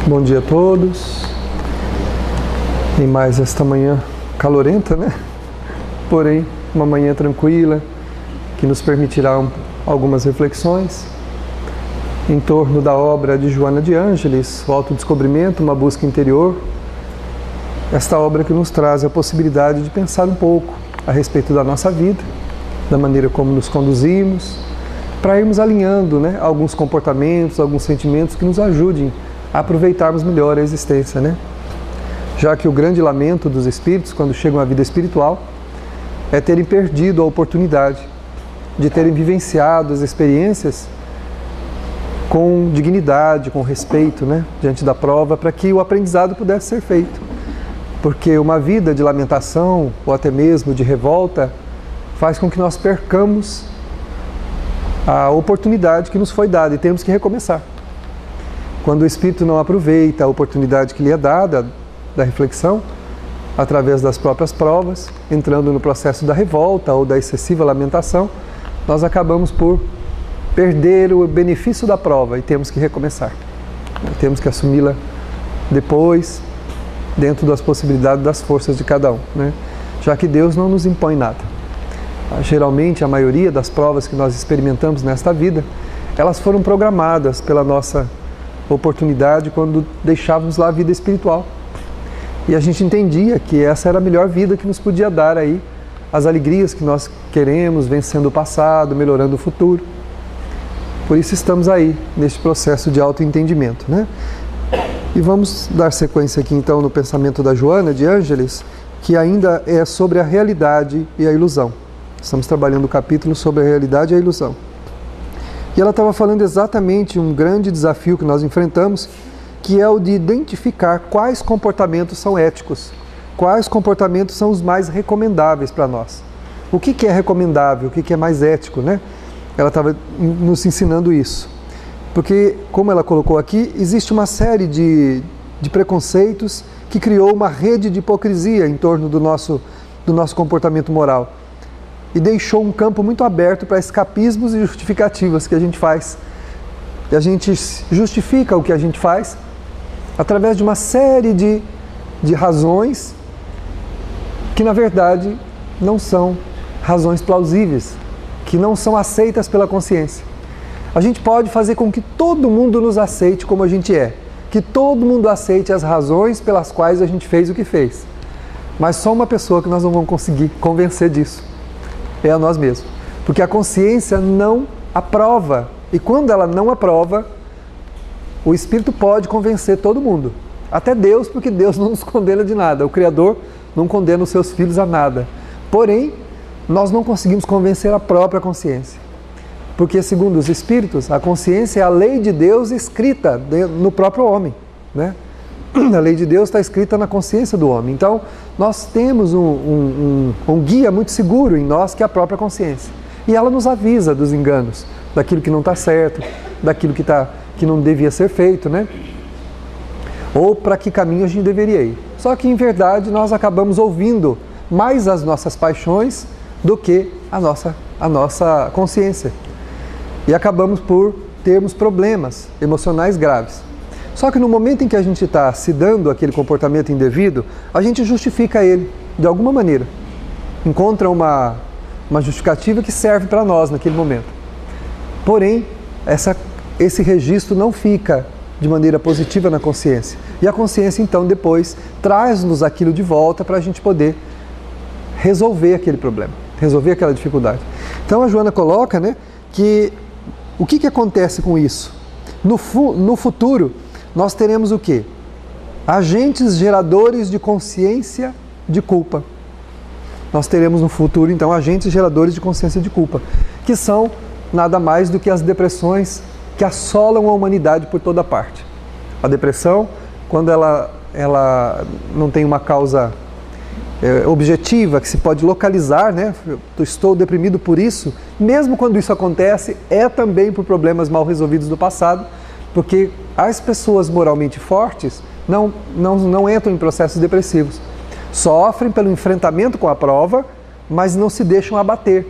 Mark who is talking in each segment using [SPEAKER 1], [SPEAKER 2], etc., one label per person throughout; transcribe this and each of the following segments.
[SPEAKER 1] Bom dia a todos. Em mais esta manhã calorenta, né? Porém, uma manhã tranquila, que nos permitirá algumas reflexões em torno da obra de Joana de Ângeles, o autodescobrimento, uma busca interior. Esta obra que nos traz a possibilidade de pensar um pouco a respeito da nossa vida, da maneira como nos conduzimos, para irmos alinhando, né, alguns comportamentos, alguns sentimentos que nos ajudem a aproveitarmos melhor a existência, né? Já que o grande lamento dos espíritos, quando chegam à vida espiritual, é terem perdido a oportunidade de terem vivenciado as experiências com dignidade, com respeito, né, diante da prova, para que o aprendizado pudesse ser feito. Porque uma vida de lamentação, ou até mesmo de revolta, faz com que nós percamos a oportunidade que nos foi dada e temos que recomeçar. Quando o espírito não aproveita a oportunidade que lhe é dada da reflexão, através das próprias provas, entrando no processo da revolta ou da excessiva lamentação, nós acabamos por perder o benefício da prova e temos que recomeçar. Temos que assumi-la depois, dentro das possibilidades das forças de cada um, né? Já que Deus não nos impõe nada. Geralmente, a maioria das provas que nós experimentamos nesta vida, elas foram programadas pela nossa oportunidade quando deixávamos lá a vida espiritual. E a gente entendia que essa era a melhor vida que nos podia dar aí as alegrias que nós queremos, vencendo o passado, melhorando o futuro. Por isso estamos aí, neste processo de autoentendimento, né? E vamos dar sequência aqui então no pensamento da Joana de Ângeles, que ainda é sobre a realidade e a ilusão. Estamos trabalhando o capítulo sobre a realidade e a ilusão. E ela estava falando exatamente um grande desafio que nós enfrentamos, que é o de identificar quais comportamentos são éticos, quais comportamentos são os mais recomendáveis para nós. O que é recomendável, o que é mais ético, né? Ela estava nos ensinando isso. Porque, como ela colocou aqui, existe uma série de preconceitos que criou uma rede de hipocrisia em torno do nosso comportamento moral. E deixou um campo muito aberto para escapismos e justificativas que a gente faz. E a gente justifica o que a gente faz através de uma série de razões que, na verdade, não são razões plausíveis, que não são aceitas pela consciência. A gente pode fazer com que todo mundo nos aceite como a gente é, que todo mundo aceite as razões pelas quais a gente fez o que fez. Mas só uma pessoa que nós não vamos conseguir convencer disso é a nós mesmos. Porque a consciência não aprova. E quando ela não aprova, o Espírito pode convencer todo mundo. Até Deus, porque Deus não nos condena de nada. O Criador não condena os seus filhos a nada. Porém, nós não conseguimos convencer a própria consciência. Porque, segundo os Espíritos, a consciência é a lei de Deus escrita no próprio homem, né? A lei de Deus está escrita na consciência do homem. Então, nós temos um guia muito seguro em nós, que é a própria consciência. E ela nos avisa dos enganos, daquilo que não está certo, daquilo que não devia ser feito, né? Ou para que caminho a gente deveria ir. Só que, em verdade, nós acabamos ouvindo mais as nossas paixões do que a nossa consciência. E acabamos por termos problemas emocionais graves. Só que no momento em que a gente está se dando aquele comportamento indevido, a gente justifica ele, de alguma maneira. Encontra uma justificativa que serve para nós naquele momento. Porém, esse registro não fica de maneira positiva na consciência. E a consciência, então, depois, traz-nos aquilo de volta para a gente poder resolver aquele problema, resolver aquela dificuldade. Então, a Joana coloca, né, que o que acontece com isso? No futuro, nós teremos o quê? Agentes geradores de consciência de culpa. Nós teremos no futuro, então, agentes geradores de consciência de culpa, que são nada mais do que as depressões que assolam a humanidade por toda parte. A depressão, quando ela não tem uma causa objetiva, que se pode localizar, né? Eu estou deprimido por isso, mesmo quando isso acontece, é também por problemas mal resolvidos do passado, porque as pessoas moralmente fortes não entram em processos depressivos. Sofrem pelo enfrentamento com a prova, mas não se deixam abater.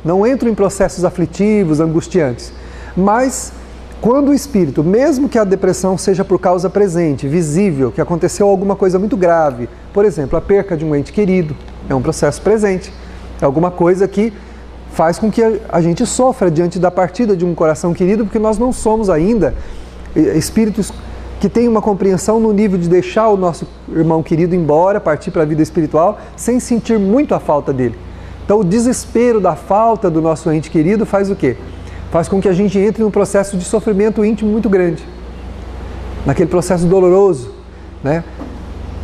[SPEAKER 1] Não entram em processos aflitivos, angustiantes. Mas Quando o espírito, mesmo que a depressão seja por causa presente, visível, que aconteceu alguma coisa muito grave, por exemplo, a perca de um ente querido, é um processo presente, é alguma coisa que faz com que a gente sofra diante da partida de um coração querido, porque nós não somos ainda espíritos que têm uma compreensão no nível de deixar o nosso irmão querido embora, partir para a vida espiritual, sem sentir muito a falta dele. Então o desespero da falta do nosso ente querido faz o quê? Faz com que a gente entre num processo de sofrimento íntimo muito grande, naquele processo doloroso, né?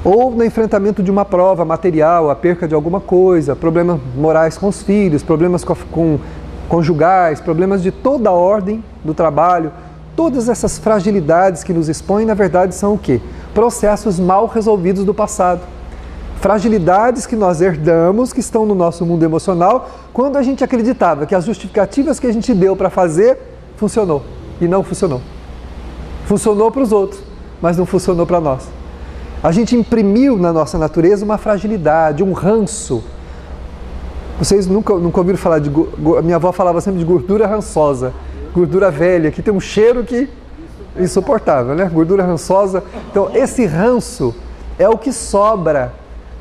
[SPEAKER 1] Ou no enfrentamento de uma prova material, a perca de alguma coisa, problemas morais com os filhos, problemas com conjugais, problemas de toda a ordem do trabalho. Todas essas fragilidades que nos expõem, na verdade, são o quê? Processos mal resolvidos do passado. Fragilidades que nós herdamos, que estão no nosso mundo emocional, quando a gente acreditava que as justificativas que a gente deu para fazer, funcionou. E não funcionou. Funcionou para os outros, mas não funcionou para nós. A gente imprimiu na nossa natureza uma fragilidade, um ranço. Vocês nunca ouviram falar de... Minha avó falava sempre de gordura rançosa, gordura velha, que tem um cheiro que insuportável, né? Gordura rançosa. Então, esse ranço é o que sobra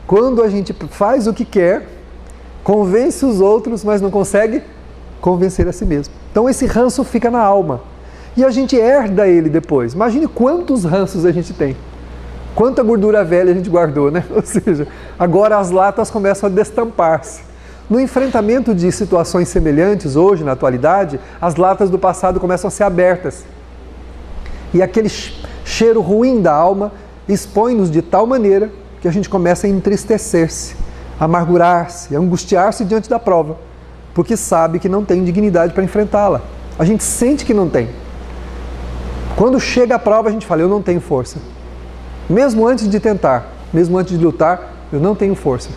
[SPEAKER 1] quando a gente faz o que quer, convence os outros, mas não consegue convencer a si mesmo. Então esse ranço fica na alma. E a gente herda ele depois. Imagine quantos ranços a gente tem. Quanta gordura velha a gente guardou, né? Ou seja, agora as latas começam a destampar-se. No enfrentamento de situações semelhantes, hoje, na atualidade, as latas do passado começam a ser abertas. E aquele cheiro ruim da alma expõe-nos de tal maneira que a gente começa a entristecer-se, a amargurar-se, a angustiar-se diante da prova, porque sabe que não tem dignidade para enfrentá-la. A gente sente que não tem. Quando chega a prova, a gente fala, eu não tenho força. Mesmo antes de tentar, mesmo antes de lutar, eu não tenho força.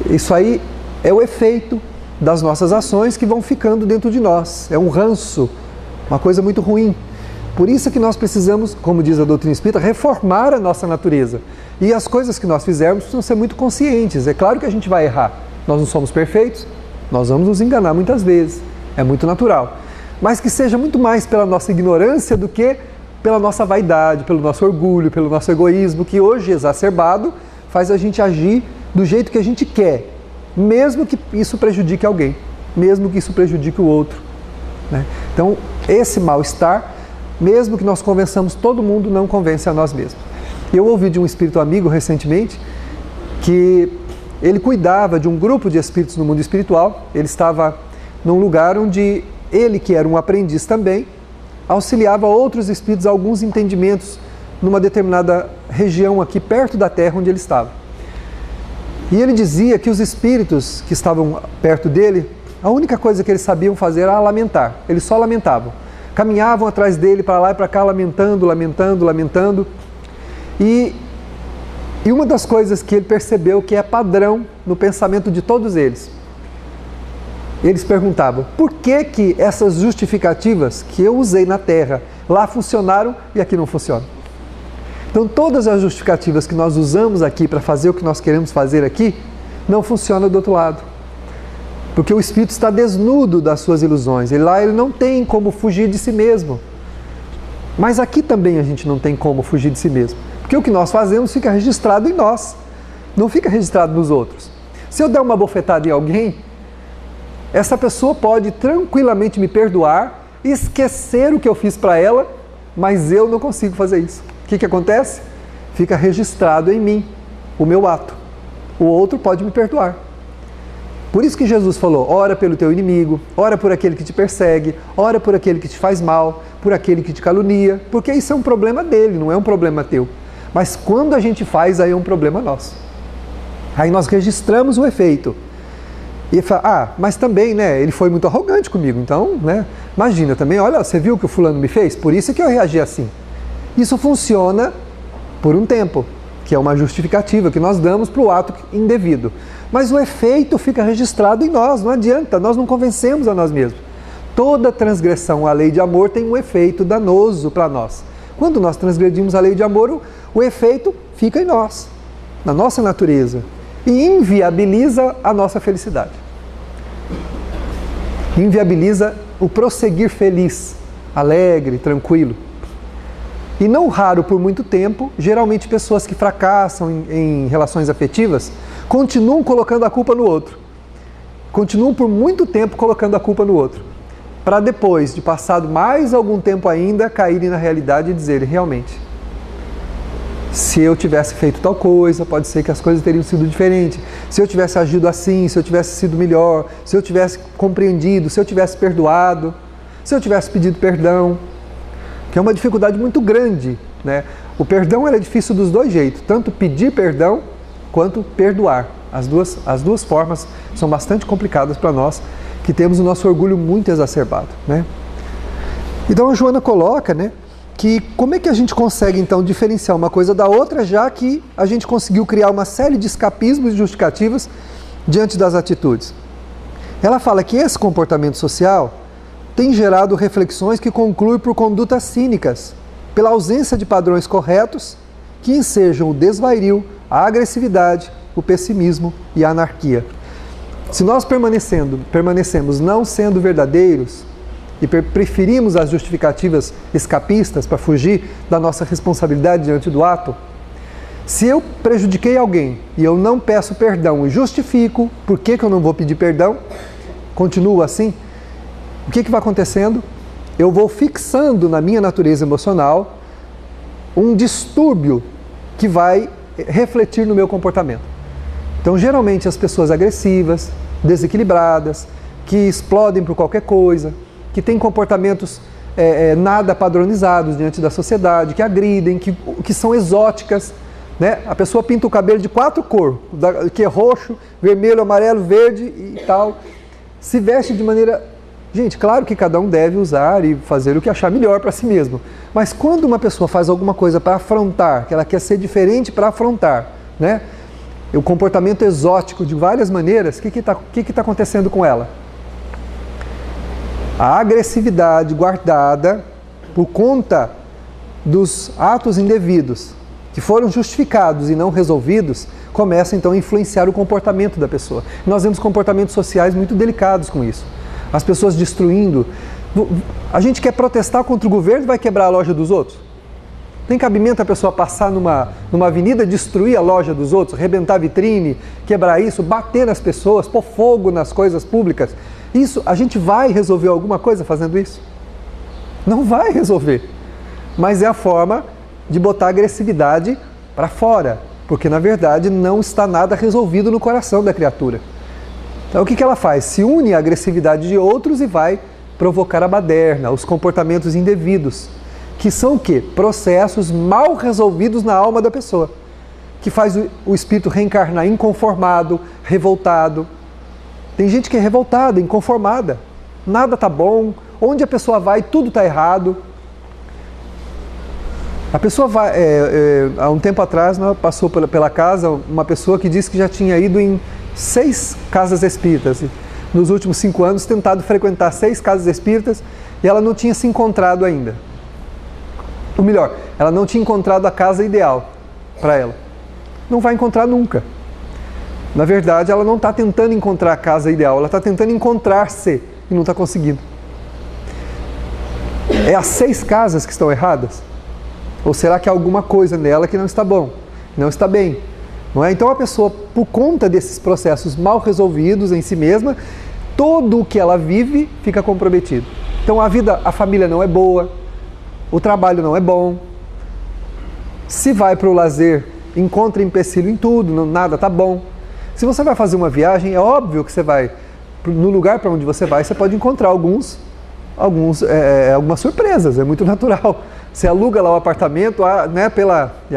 [SPEAKER 1] Isso aí é o efeito das nossas ações que vão ficando dentro de nós. É um ranço, uma coisa muito ruim. Por isso é que nós precisamos, como diz a doutrina espírita, reformar a nossa natureza. E as coisas que nós fizermos precisam ser muito conscientes. É claro que a gente vai errar. Nós não somos perfeitos, nós vamos nos enganar muitas vezes. É muito natural. Mas que seja muito mais pela nossa ignorância do que pela nossa vaidade, pelo nosso orgulho, pelo nosso egoísmo, que hoje exacerbado faz a gente agir do jeito que a gente quer, mesmo que isso prejudique alguém, mesmo que isso prejudique o outro, né? Então, esse mal-estar, mesmo que nós convençamos todo mundo, não convence a nós mesmos. Eu ouvi de um espírito amigo recentemente que ele cuidava de um grupo de espíritos no mundo espiritual. Ele estava num lugar onde ele, que era um aprendiz também, auxiliava outros espíritos a alguns entendimentos numa determinada região aqui perto da terra onde ele estava. E ele dizia que os espíritos que estavam perto dele, a única coisa que eles sabiam fazer era lamentar. Eles só lamentavam. Caminhavam atrás dele para lá e para cá, lamentando, lamentando, lamentando. E uma das coisas que ele percebeu que é padrão no pensamento de todos eles, eles perguntavam, por que essas justificativas que eu usei na Terra lá funcionaram e aqui não funcionam? Então todas as justificativas que nós usamos aqui para fazer o que nós queremos fazer aqui, não funcionam do outro lado. Porque o espírito está desnudo das suas ilusões. E lá ele não tem como fugir de si mesmo. Mas aqui também a gente não tem como fugir de si mesmo. Porque o que nós fazemos fica registrado em nós. Não fica registrado nos outros. Se eu der uma bofetada em alguém, essa pessoa pode tranquilamente me perdoar, esquecer o que eu fiz para ela, mas eu não consigo fazer isso. O que acontece? Fica registrado em mim o meu ato. O outro pode me perdoar. Por isso que Jesus falou, ora pelo teu inimigo, ora por aquele que te persegue, ora por aquele que te faz mal, por aquele que te calunia, porque isso é um problema dele, não é um problema teu. Mas quando a gente faz, aí é um problema nosso. Aí nós registramos o efeito. E fala, mas também, né, ele foi muito arrogante comigo, então, né, imagina também, olha, você viu o que o fulano me fez? Por isso que eu reagi assim. Isso funciona por um tempo, que é uma justificativa que nós damos para o ato indevido. Mas o efeito fica registrado em nós, não adianta, nós não convencemos a nós mesmos. Toda transgressão à lei de amor tem um efeito danoso para nós. Quando nós transgredimos a lei de amor, o efeito fica em nós, na nossa natureza, e inviabiliza a nossa felicidade. Inviabiliza o prosseguir feliz, alegre, tranquilo. E não raro, por muito tempo, geralmente pessoas que fracassam em relações afetivas continuam colocando a culpa no outro. Continuam por muito tempo colocando a culpa no outro. Para depois, de passado mais algum tempo ainda, caírem na realidade e dizerem, realmente, se eu tivesse feito tal coisa, pode ser que as coisas teriam sido diferentes. Se eu tivesse agido assim, se eu tivesse sido melhor, se eu tivesse compreendido, se eu tivesse perdoado, se eu tivesse pedido perdão, que é uma dificuldade muito grande, né? O perdão é difícil dos dois jeitos, tanto pedir perdão quanto perdoar. As duas formas são bastante complicadas para nós, que temos o nosso orgulho muito exacerbado, né? Então a Joana coloca, né, que como é que a gente consegue então diferenciar uma coisa da outra, já que a gente conseguiu criar uma série de escapismos e justificativas diante das atitudes. Ela fala que esse comportamento social tem gerado reflexões que concluem por condutas cínicas, pela ausência de padrões corretos que ensejam o desvario, a agressividade, o pessimismo e a anarquia. Se nós permanecemos não sendo verdadeiros e preferimos as justificativas escapistas para fugir da nossa responsabilidade diante do ato, se eu prejudiquei alguém e eu não peço perdão e justifico por que eu não vou pedir perdão, continuo assim, o que vai acontecendo? Eu vou fixando na minha natureza emocional um distúrbio que vai refletir no meu comportamento. Então, geralmente, as pessoas agressivas, desequilibradas, que explodem por qualquer coisa, que têm comportamentos nada padronizados diante da sociedade, que agridem, que são exóticas, né? A pessoa pinta o cabelo de 4 cores, que é roxo, vermelho, amarelo, verde e tal. Se veste de maneira... Gente, claro que cada um deve usar e fazer o que achar melhor para si mesmo. Mas quando uma pessoa faz alguma coisa para afrontar, que ela quer ser diferente para afrontar, né? O comportamento exótico de várias maneiras, o que está acontecendo com ela? A agressividade guardada por conta dos atos indevidos, que foram justificados e não resolvidos, começa então a influenciar o comportamento da pessoa. Nós vemos comportamentos sociais muito delicados com isso. As pessoas destruindo. A gente quer protestar contra o governo e vai quebrar a loja dos outros? Tem cabimento a pessoa passar numa avenida, destruir a loja dos outros, arrebentar a vitrine, quebrar isso, bater nas pessoas, pôr fogo nas coisas públicas? Isso, a gente vai resolver alguma coisa fazendo isso? Não vai resolver. Mas é a forma de botar agressividade para fora, porque na verdade não está nada resolvido no coração da criatura. Então o que ela faz? Se une à agressividade de outros e vai provocar a baderna, os comportamentos indevidos, que são o quê? Processos mal resolvidos na alma da pessoa, que faz o espírito reencarnar inconformado, revoltado. Tem gente que é revoltada, inconformada, nada está bom, onde a pessoa vai, tudo está errado. A pessoa vai, há um tempo atrás, passou pela casa uma pessoa que disse que já tinha ido em 6 casas espíritas, nos últimos 5 anos, tentado frequentar 6 casas espíritas e ela não tinha se encontrado ainda. Ou melhor, ela não tinha encontrado a casa ideal para ela. Não vai encontrar nunca. Na verdade, ela não está tentando encontrar a casa ideal, ela está tentando encontrar-se e não está conseguindo. É as 6 casas que estão erradas? Ou será que há alguma coisa nela que não está bom, não está bem? Não é? Então a pessoa, por conta desses processos mal resolvidos em si mesma, todo o que ela vive fica comprometido. Então a família não é boa, o trabalho não é bom, se vai para o lazer, encontra empecilho em tudo, nada está bom. Se você vai fazer uma viagem, é óbvio que você vai, no lugar para onde você vai, você pode encontrar algumas surpresas, é muito natural. Você aluga lá o apartamento, né,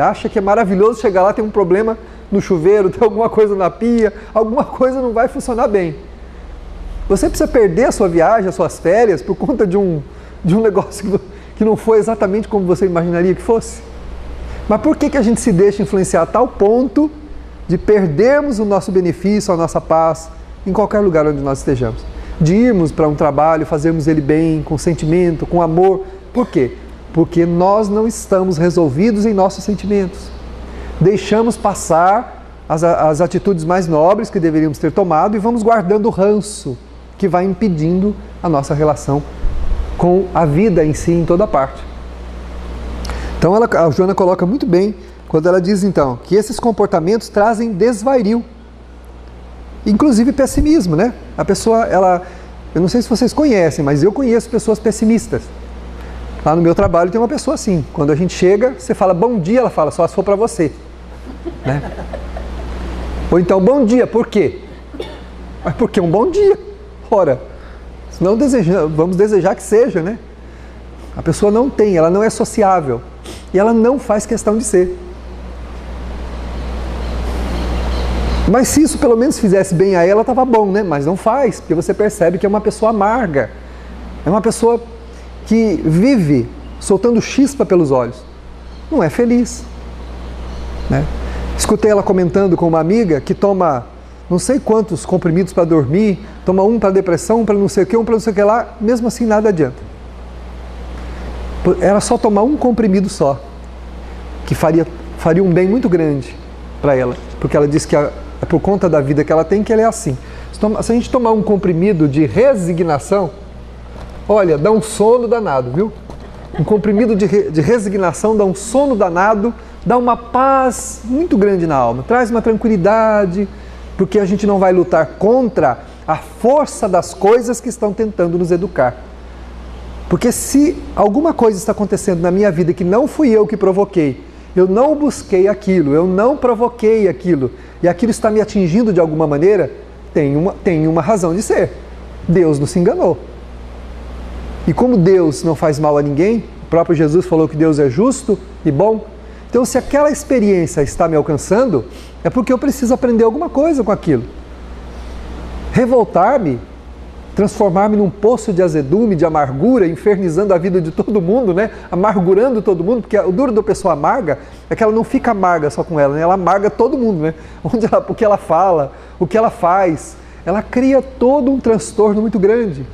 [SPEAKER 1] acha que é maravilhoso chegar lá, tem um problema no chuveiro, tem alguma coisa na pia, alguma coisa não vai funcionar bem. Você precisa perder a sua viagem, as suas férias, por conta de um negócio que não foi exatamente como você imaginaria que fosse? Mas por que a gente se deixa influenciar a tal ponto de perdermos o nosso benefício, a nossa paz, em qualquer lugar onde nós estejamos? De irmos para um trabalho, fazermos ele bem, com sentimento, com amor. Por quê? Porque nós não estamos resolvidos em nossos sentimentos. Deixamos passar as atitudes mais nobres que deveríamos ter tomado e vamos guardando o ranço que vai impedindo a nossa relação com a vida em si em toda parte. Então a Joana coloca muito bem quando ela diz então que esses comportamentos trazem desvario, inclusive pessimismo, né? A pessoa, eu não sei se vocês conhecem, mas eu conheço pessoas pessimistas. Lá no meu trabalho tem uma pessoa assim, quando a gente chega, você fala bom dia, ela fala só se for para você, né? Ou então bom dia, por quê? Mas por que um bom dia? Ora, senão vamos desejar que seja, né? A pessoa não tem, ela não é sociável e ela não faz questão de ser. Mas se isso pelo menos fizesse bem a ela, estava bom, né? Mas não faz, porque você percebe que é uma pessoa amarga. É uma pessoa que vive soltando chispa pelos olhos. Não é feliz, né? Escutei ela comentando com uma amiga que toma não sei quantos comprimidos para dormir, toma um para depressão, um para não sei o que, um para não sei o que lá, mesmo assim nada adianta. Era só tomar um comprimido só, que faria um bem muito grande para ela, porque ela disse que é por conta da vida que ela tem que ela é assim. Se a gente tomar um comprimido de resignação, olha, dá um sono danado, viu? Um comprimido de resignação dá um sono danado, dá uma paz muito grande na alma, traz uma tranquilidade, porque a gente não vai lutar contra a força das coisas que estão tentando nos educar. Porque se alguma coisa está acontecendo na minha vida que não fui eu que provoquei, eu não busquei aquilo, eu não provoquei aquilo, e aquilo está me atingindo de alguma maneira, tem uma razão de ser. Deus não se enganou. E como Deus não faz mal a ninguém, o próprio Jesus falou que Deus é justo e bom, então se aquela experiência está me alcançando, é porque eu preciso aprender alguma coisa com aquilo. Revoltar-me, transformar-me num poço de azedume, de amargura, infernizando a vida de todo mundo, né? Amargurando todo mundo, porque o duro da pessoa amarga é que ela não fica amarga só com ela, né? Ela amarga todo mundo, né? O que ela fala, o que ela faz, ela cria todo um transtorno muito grande.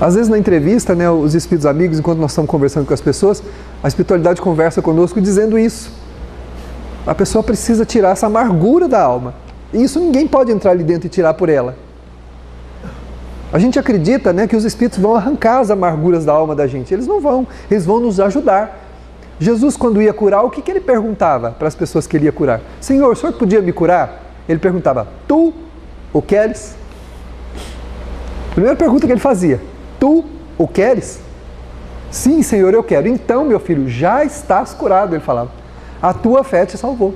[SPEAKER 1] Às vezes na entrevista, né, os espíritos amigos, enquanto nós estamos conversando com as pessoas, a espiritualidade conversa conosco dizendo isso. A pessoa precisa tirar essa amargura da alma. E isso ninguém pode entrar ali dentro e tirar por ela. A gente acredita, né, que os espíritos vão arrancar as amarguras da alma da gente. Eles não vão, eles vão nos ajudar. Jesus, quando ia curar, o que ele perguntava para as pessoas que ele ia curar? Senhor, o senhor podia me curar? Ele perguntava, tu o queres? Primeira pergunta que ele fazia, tu o queres? Sim, Senhor, eu quero. Então, meu filho, já estás curado, ele falava. A tua fé te salvou.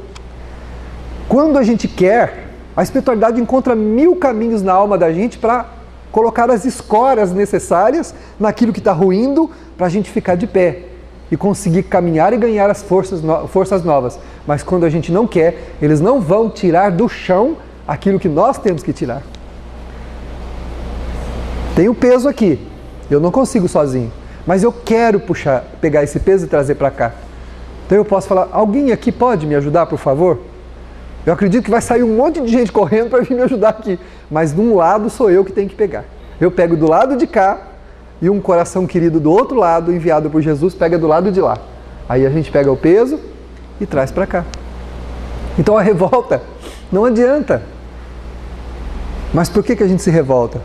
[SPEAKER 1] Quando a gente quer, a espiritualidade encontra 1000 caminhos na alma da gente para colocar as escoras necessárias naquilo que está ruindo para a gente ficar de pé e conseguir caminhar e ganhar as forças novas. Mas quando a gente não quer, eles não vão tirar do chão aquilo que nós temos que tirar. Tem um peso aqui, eu não consigo sozinho, mas eu quero pegar esse peso e trazer para cá. Então eu posso falar, alguém aqui pode me ajudar, por favor? Eu acredito que vai sair um monte de gente correndo para vir me ajudar aqui, mas de um lado sou eu que tenho que pegar. Eu pego do lado de cá e um coração querido do outro lado, enviado por Jesus, pega do lado de lá. Aí a gente pega o peso e traz para cá. Então a revolta não adianta. Mas por que a gente se revolta?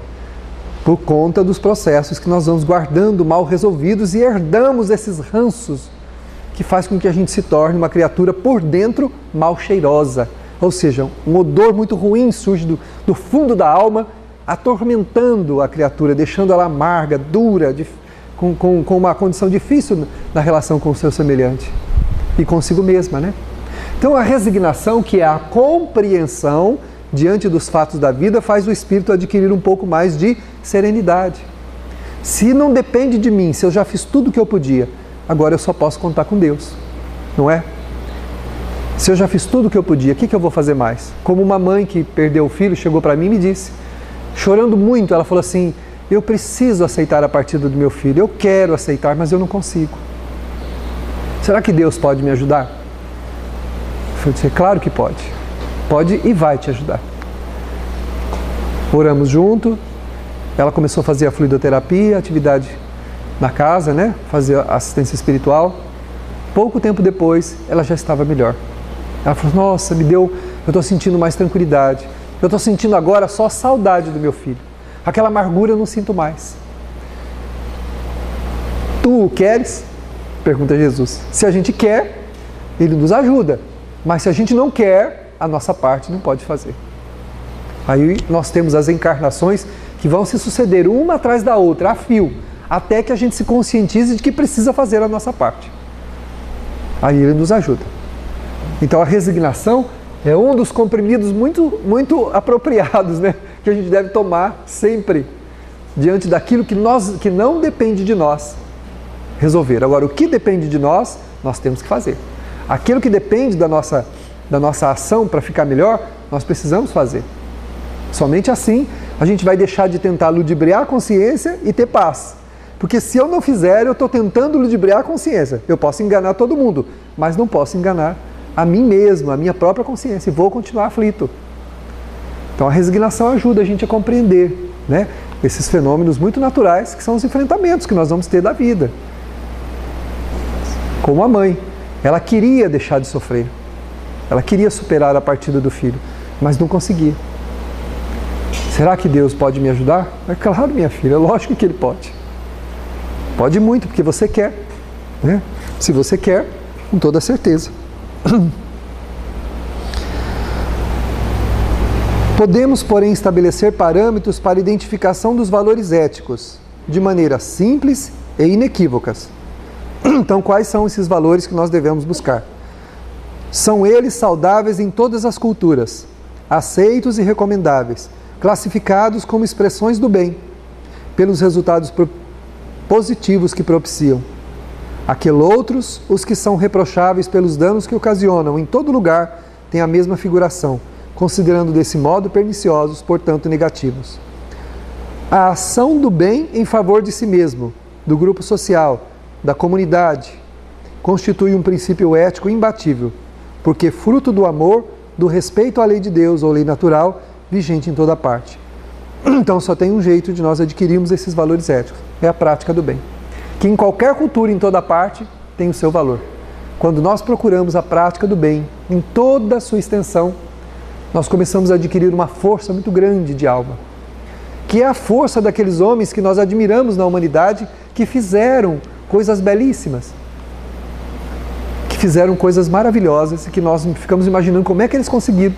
[SPEAKER 1] Por conta dos processos que nós vamos guardando mal resolvidos e herdamos esses ranços que faz com que a gente se torne uma criatura por dentro mal cheirosa. Ou seja, um odor muito ruim surge do fundo da alma, atormentando a criatura, deixando ela amarga, dura, com uma condição difícil na relação com o seu semelhante e consigo mesma, né? Então a resignação, que é a compreensão diante dos fatos da vida, faz o espírito adquirir um pouco mais de serenidade. Se não depende de mim, se eu já fiz tudo o que eu podia, agora eu só posso contar com Deus, não é? Se eu já fiz tudo o que eu podia, o que eu vou fazer mais? Como uma mãe que perdeu o filho, chegou para mim e me disse, chorando muito, ela falou assim, eu preciso aceitar a partida do meu filho, eu quero aceitar, mas eu não consigo. Será que Deus pode me ajudar? Eu disse, claro que pode. Pode e vai te ajudar. Oramos junto, ela começou a fazer a fluidoterapia, atividade na casa, né? Fazer assistência espiritual. Pouco tempo depois, ela já estava melhor. Ela falou, nossa, eu estou sentindo mais tranquilidade. Eu estou sentindo agora só saudade do meu filho. Aquela amargura eu não sinto mais. Tu o queres? Pergunta Jesus. Se a gente quer, Ele nos ajuda. Mas se a gente não quer, a nossa parte não pode fazer. Aí nós temos as encarnações que vão se suceder uma atrás da outra, a fio, até que a gente se conscientize de que precisa fazer a nossa parte. Aí Ele nos ajuda. Então a resignação é um dos comprimidos muito apropriados, né? Que a gente deve tomar sempre, diante daquilo que não depende de nós resolver. Agora, o que depende de nós, nós temos que fazer. Aquilo que depende da nossa ação para ficar melhor, nós precisamos fazer. Somente assim a gente vai deixar de tentar ludibriar a consciência e ter paz. Porque se eu não fizer, eu estou tentando ludibriar a consciência. Eu posso enganar todo mundo, mas não posso enganar a mim mesmo, a minha própria consciência, e vou continuar aflito. Então a resignação ajuda a gente a compreender, né, esses fenômenos muito naturais, que são os enfrentamentos que nós vamos ter da vida. Como a mãe, ela queria deixar de sofrer, ela queria superar a partida do filho, mas não conseguia. Será que Deus pode me ajudar? É claro, minha filha, lógico que Ele pode. Pode muito, porque você quer, né? Se você quer, com toda certeza. Podemos, porém, estabelecer parâmetros para a identificação dos valores éticos, de maneira simples e inequívocas. Então, quais são esses valores que nós devemos buscar? São eles saudáveis em todas as culturas, aceitos e recomendáveis, classificados como expressões do bem, pelos resultados positivos que propiciam. Aqueloutros, os que são reprocháveis pelos danos que ocasionam em todo lugar, têm a mesma figuração, considerando desse modo perniciosos, portanto negativos. A ação do bem em favor de si mesmo, do grupo social, da comunidade, constitui um princípio ético imbatível, porque fruto do amor, do respeito à lei de Deus ou lei natural, vigente em toda parte. Então só tem um jeito de nós adquirirmos esses valores éticos, é a prática do bem, que em qualquer cultura, em toda parte, tem o seu valor. Quando nós procuramos a prática do bem, em toda a sua extensão, nós começamos a adquirir uma força muito grande de alma, que é a força daqueles homens que nós admiramos na humanidade, que fizeram coisas belíssimas, que fizeram coisas maravilhosas e que nós ficamos imaginando como é que eles conseguiram.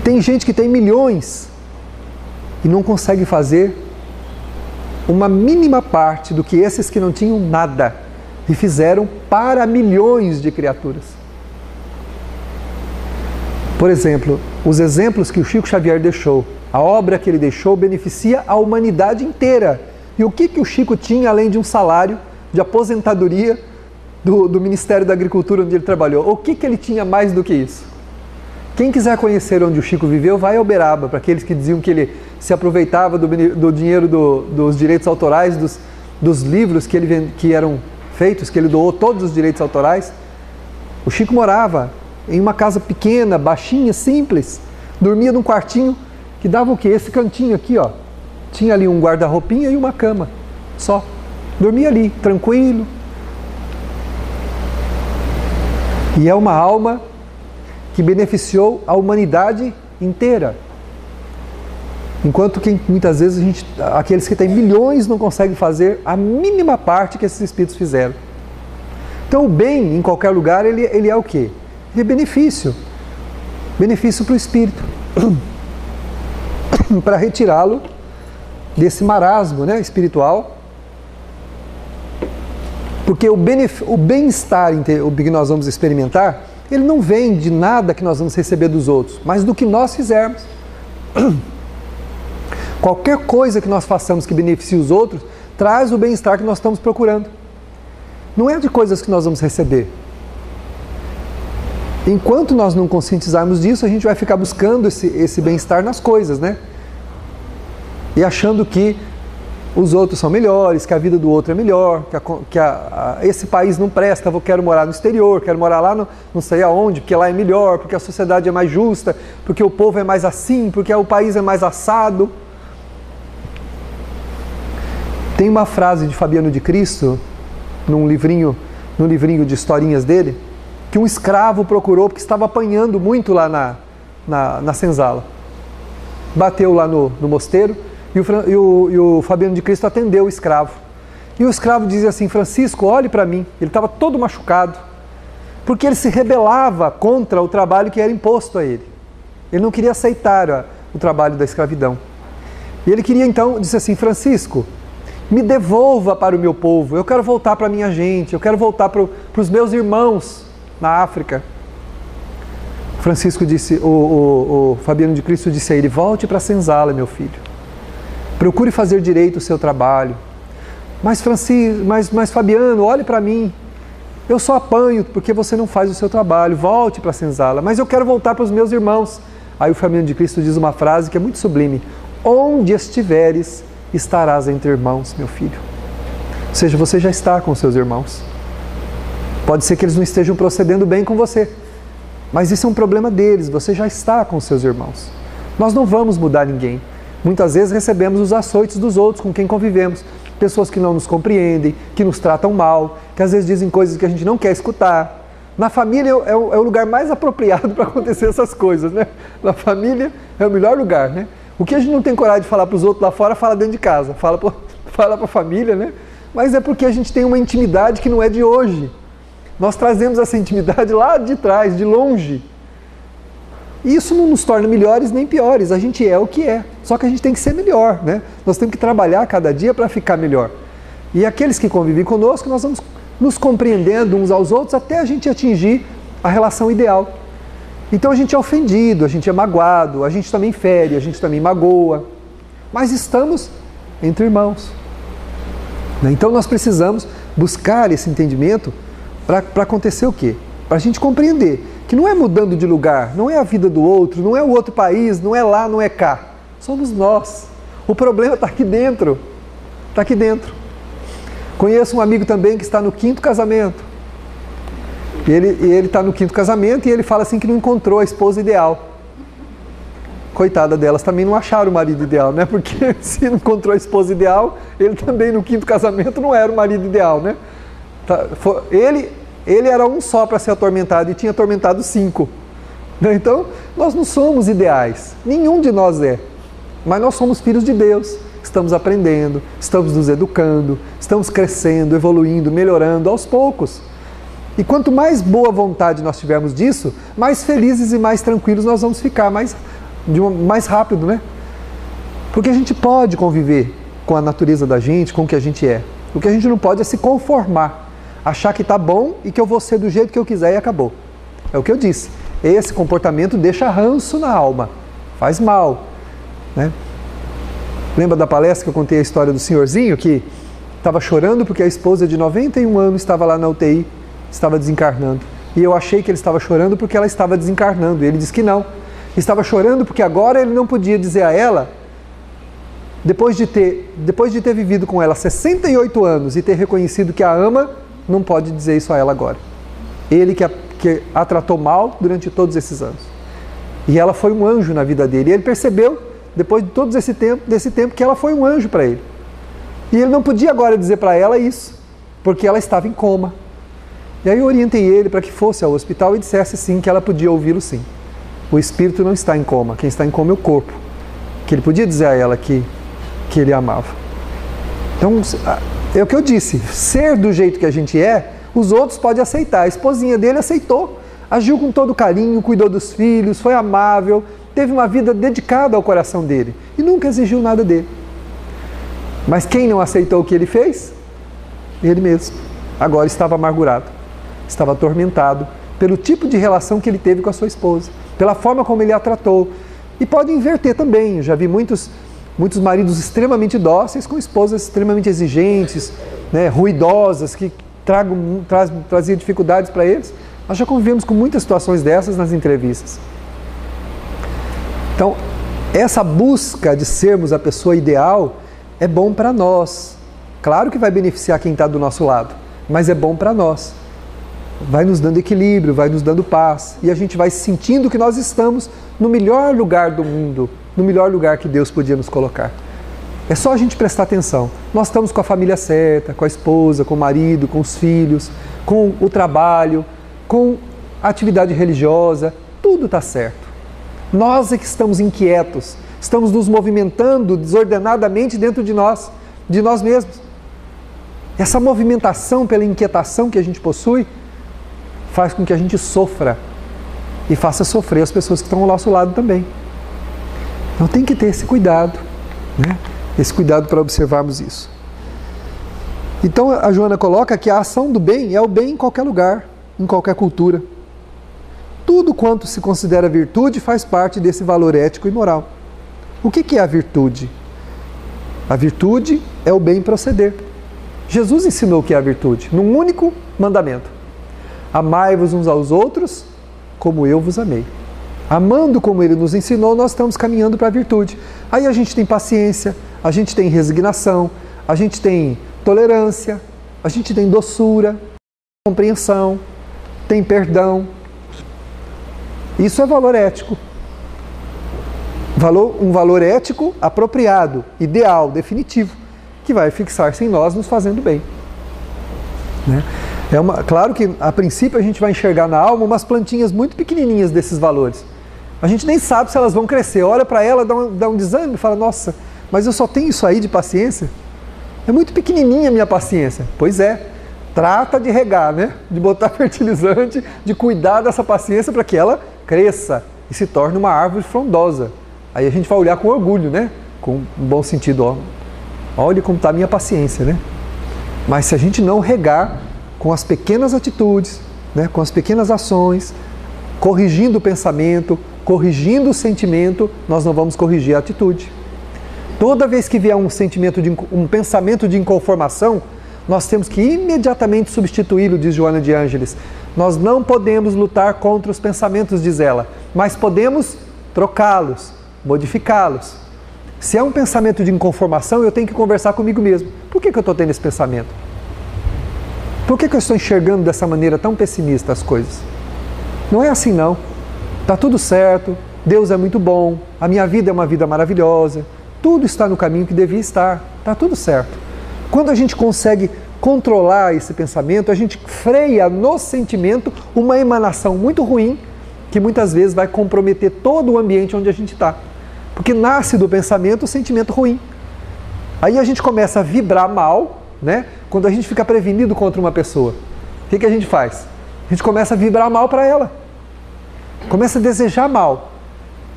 [SPEAKER 1] Tem gente que tem milhões e não consegue fazer uma mínima parte do que esses que não tinham nada e fizeram para milhões de criaturas. Por exemplo, os exemplos que o Chico Xavier deixou, a obra que ele deixou beneficia a humanidade inteira. E o que o Chico tinha além de um salário de aposentadoria do Ministério da Agricultura onde ele trabalhou? O que ele tinha mais do que isso? Quem quiser conhecer onde o Chico viveu, vai ao Uberaba, para aqueles que diziam que ele se aproveitava do dinheiro dos direitos autorais, dos livros que eram feitos, que ele doou todos os direitos autorais. O Chico morava em uma casa pequena, baixinha, simples, dormia num quartinho que dava o quê? Esse cantinho aqui, ó. Tinha ali um guarda-roupinha e uma cama, só. Dormia ali, tranquilo. E é uma alma que beneficiou a humanidade inteira. Enquanto que muitas vezes aqueles que têm milhões não conseguem fazer a mínima parte que esses espíritos fizeram. Então o bem, em qualquer lugar, ele é o quê? Ele é benefício. Benefício para o espírito. Para retirá-lo desse marasmo, né, espiritual. Porque o bem-estar que nós vamos experimentar, ele não vem de nada que nós vamos receber dos outros, mas do que nós fizermos. Qualquer coisa que nós façamos que beneficie os outros, traz o bem-estar que nós estamos procurando. Não é de coisas que nós vamos receber. Enquanto nós não conscientizarmos disso, a gente vai ficar buscando esse bem-estar nas coisas, né? E achando que os outros são melhores, que a vida do outro é melhor, que esse país não presta, eu quero morar no exterior, quero morar lá não sei aonde, porque lá é melhor, porque a sociedade é mais justa, porque o povo é mais assim, porque o país é mais assado. Tem uma frase de Fabiano de Cristo, num livrinho de historinhas dele, que um escravo procurou porque estava apanhando muito lá na senzala. Bateu lá no mosteiro E o Fabiano de Cristo atendeu o escravo. E o escravo dizia assim: Francisco, olhe para mim. Ele estava todo machucado, porque ele se rebelava contra o trabalho que era imposto a ele. Ele não queria aceitar o trabalho da escravidão. E ele queria então, disse assim: Francisco, me devolva para o meu povo, eu quero voltar para a minha gente, eu quero voltar para os meus irmãos na África. Francisco disse, o Fabiano de Cristo disse a ele: volte para a senzala, meu filho. Procure fazer direito o seu trabalho. Mas Fabiano, olhe para mim. Eu só apanho porque você não faz o seu trabalho. Volte para a senzala. Mas eu quero voltar para os meus irmãos. Aí o Fabiano de Cristo diz uma frase que é muito sublime: onde estiveres, estarás entre irmãos, meu filho. Ou seja, você já está com seus irmãos. Pode ser que eles não estejam procedendo bem com você, mas isso é um problema deles. Você já está com seus irmãos. Nós não vamos mudar ninguém. Muitas vezes recebemos os açoites dos outros com quem convivemos. Pessoas que não nos compreendem, que nos tratam mal, que às vezes dizem coisas que a gente não quer escutar. Na família é o lugar mais apropriado para acontecer essas coisas, né? Na família é o melhor lugar, né? O que a gente não tem coragem de falar para os outros lá fora, fala dentro de casa. Fala para a família, né? Mas é porque a gente tem uma intimidade que não é de hoje. Nós trazemos essa intimidade lá de trás, de longe. E isso não nos torna melhores nem piores. A gente é o que é. Só que a gente tem que ser melhor, né? Nós temos que trabalhar cada dia para ficar melhor. E aqueles que convivem conosco, nós vamos nos compreendendo uns aos outros até a gente atingir a relação ideal. Então a gente é ofendido, a gente é magoado, a gente também fere, a gente também magoa. Mas estamos entre irmãos. Então nós precisamos buscar esse entendimento para acontecer o quê? Para a gente compreender que não é mudando de lugar, não é a vida do outro, não é o outro país, não é lá, não é cá. Somos nós. O problema está aqui dentro. Está aqui dentro. Conheço um amigo também que está no 5º casamento. E ele está no 5º casamento e ele fala assim que não encontrou a esposa ideal. Coitada delas, também não acharam o marido ideal, né? Porque se não encontrou a esposa ideal, ele também no 5º casamento não era o marido ideal, né? Ele era um só para ser atormentado e tinha atormentado 5. Então, nós não somos ideais. Nenhum de nós é. Mas nós somos filhos de Deus. Estamos aprendendo, estamos nos educando, estamos crescendo, evoluindo, melhorando aos poucos. E quanto mais boa vontade nós tivermos disso, mais felizes e mais tranquilos nós vamos ficar, mais rápido, né? Porque a gente pode conviver com a natureza da gente, com o que a gente é. O que a gente não pode é se conformar, achar que está bom e que eu vou ser do jeito que eu quiser e acabou. É o que eu disse. Esse comportamento deixa ranço na alma, faz mal, né? Lembra da palestra que eu contei a história do senhorzinho que estava chorando porque a esposa de 91 anos estava lá na UTI, estava desencarnando. E eu achei que ele estava chorando porque ela estava desencarnando. E ele disse que não. Estava chorando porque agora ele não podia dizer a ela, depois de ter vivido com ela 68 anos e ter reconhecido que a ama, não pode dizer isso a ela agora. Ele que a tratou mal durante todos esses anos. E ela foi um anjo na vida dele. E ele percebeu, depois de todo desse tempo, que ela foi um anjo para ele. E ele não podia agora dizer para ela isso, porque ela estava em coma. E aí eu orientei ele para que fosse ao hospital e dissesse sim, que ela podia ouvi-lo sim. O espírito não está em coma, quem está em coma é o corpo. Que ele podia dizer a ela que ele a amava. Então, é o que eu disse, ser do jeito que a gente é, os outros podem aceitar. A esposinha dele aceitou, agiu com todo carinho, cuidou dos filhos, foi amável, teve uma vida dedicada ao coração dele e nunca exigiu nada dele. Mas quem não aceitou o que ele fez? Ele mesmo. Agora estava amargurado, estava atormentado pelo tipo de relação que ele teve com a sua esposa, pela forma como ele a tratou. E pode inverter também. Eu já vi muitos maridos extremamente dóceis com esposas extremamente exigentes, né, ruidosas, que traziam dificuldades para eles. Nós já convivemos com muitas situações dessas nas entrevistas. Então, essa busca de sermos a pessoa ideal é bom para nós. Claro que vai beneficiar quem está do nosso lado, mas é bom para nós. Vai nos dando equilíbrio, vai nos dando paz, e a gente vai sentindo que nós estamos no melhor lugar do mundo, no melhor lugar que Deus podia nos colocar. É só a gente prestar atenção. Nós estamos com a família certa, com a esposa, com o marido, com os filhos, com o trabalho, com a atividade religiosa, tudo está certo. Nós é que estamos inquietos, Estamos nos movimentando desordenadamente dentro de nós mesmos. Essa movimentação pela inquietação que a gente possui faz com que a gente sofra e faça sofrer as pessoas que estão ao nosso lado também. Então tem que ter esse cuidado, né? Esse cuidado para observarmos isso. Então a Joana coloca que a ação do bem é o bem em qualquer lugar, em qualquer cultura. Tudo quanto se considera virtude faz parte desse valor ético e moral. O que é a virtude? A virtude é o bem proceder. Jesus ensinou o que é a virtude, num único mandamento. Amai-vos uns aos outros como eu vos amei. Amando como Ele nos ensinou, nós estamos caminhando para a virtude. Aí a gente tem paciência, a gente tem resignação, a gente tem tolerância, a gente tem doçura, compreensão, tem perdão. Isso é valor ético. Um valor ético apropriado, ideal, definitivo, que vai fixar-se em nós, nos fazendo bem. Né? Claro que, a princípio, a gente vai enxergar na alma umas plantinhas muito pequenininhas desses valores. A gente nem sabe se elas vão crescer. Olha para ela, dá um desânimo e fala, nossa, mas eu só tenho isso aí de paciência? É muito pequenininha a minha paciência. Pois é, trata de regar, né? De botar fertilizante, de cuidar dessa paciência para que ela cresça e se torne uma árvore frondosa. Aí a gente vai olhar com orgulho, né? Com um bom sentido, ó. Olha como está a minha paciência, né? Mas se a gente não regar com as pequenas atitudes, né? Com as pequenas ações, corrigindo o pensamento, corrigindo o sentimento, nós não vamos corrigir a atitude. Toda vez que vier um pensamento de inconformação, nós temos que imediatamente substituí-lo, diz Joana de Ângeles. Nós não podemos lutar contra os pensamentos, diz ela, mas podemos trocá-los, modificá-los. Se é um pensamento de inconformação, eu tenho que conversar comigo mesmo. Por que eu estou tendo esse pensamento? Por que eu estou enxergando dessa maneira tão pessimista as coisas? Não é assim não. Está tudo certo, Deus é muito bom, a minha vida é uma vida maravilhosa, tudo está no caminho que devia estar, está tudo certo. Quando a gente consegue controlar esse pensamento, a gente freia no sentimento uma emanação muito ruim, que muitas vezes vai comprometer todo o ambiente onde a gente está. Porque nasce do pensamento o sentimento ruim. Aí a gente começa a vibrar mal, né? Quando a gente fica prevenido contra uma pessoa. O que a gente faz? A gente começa a vibrar mal para ela. Começa a desejar mal.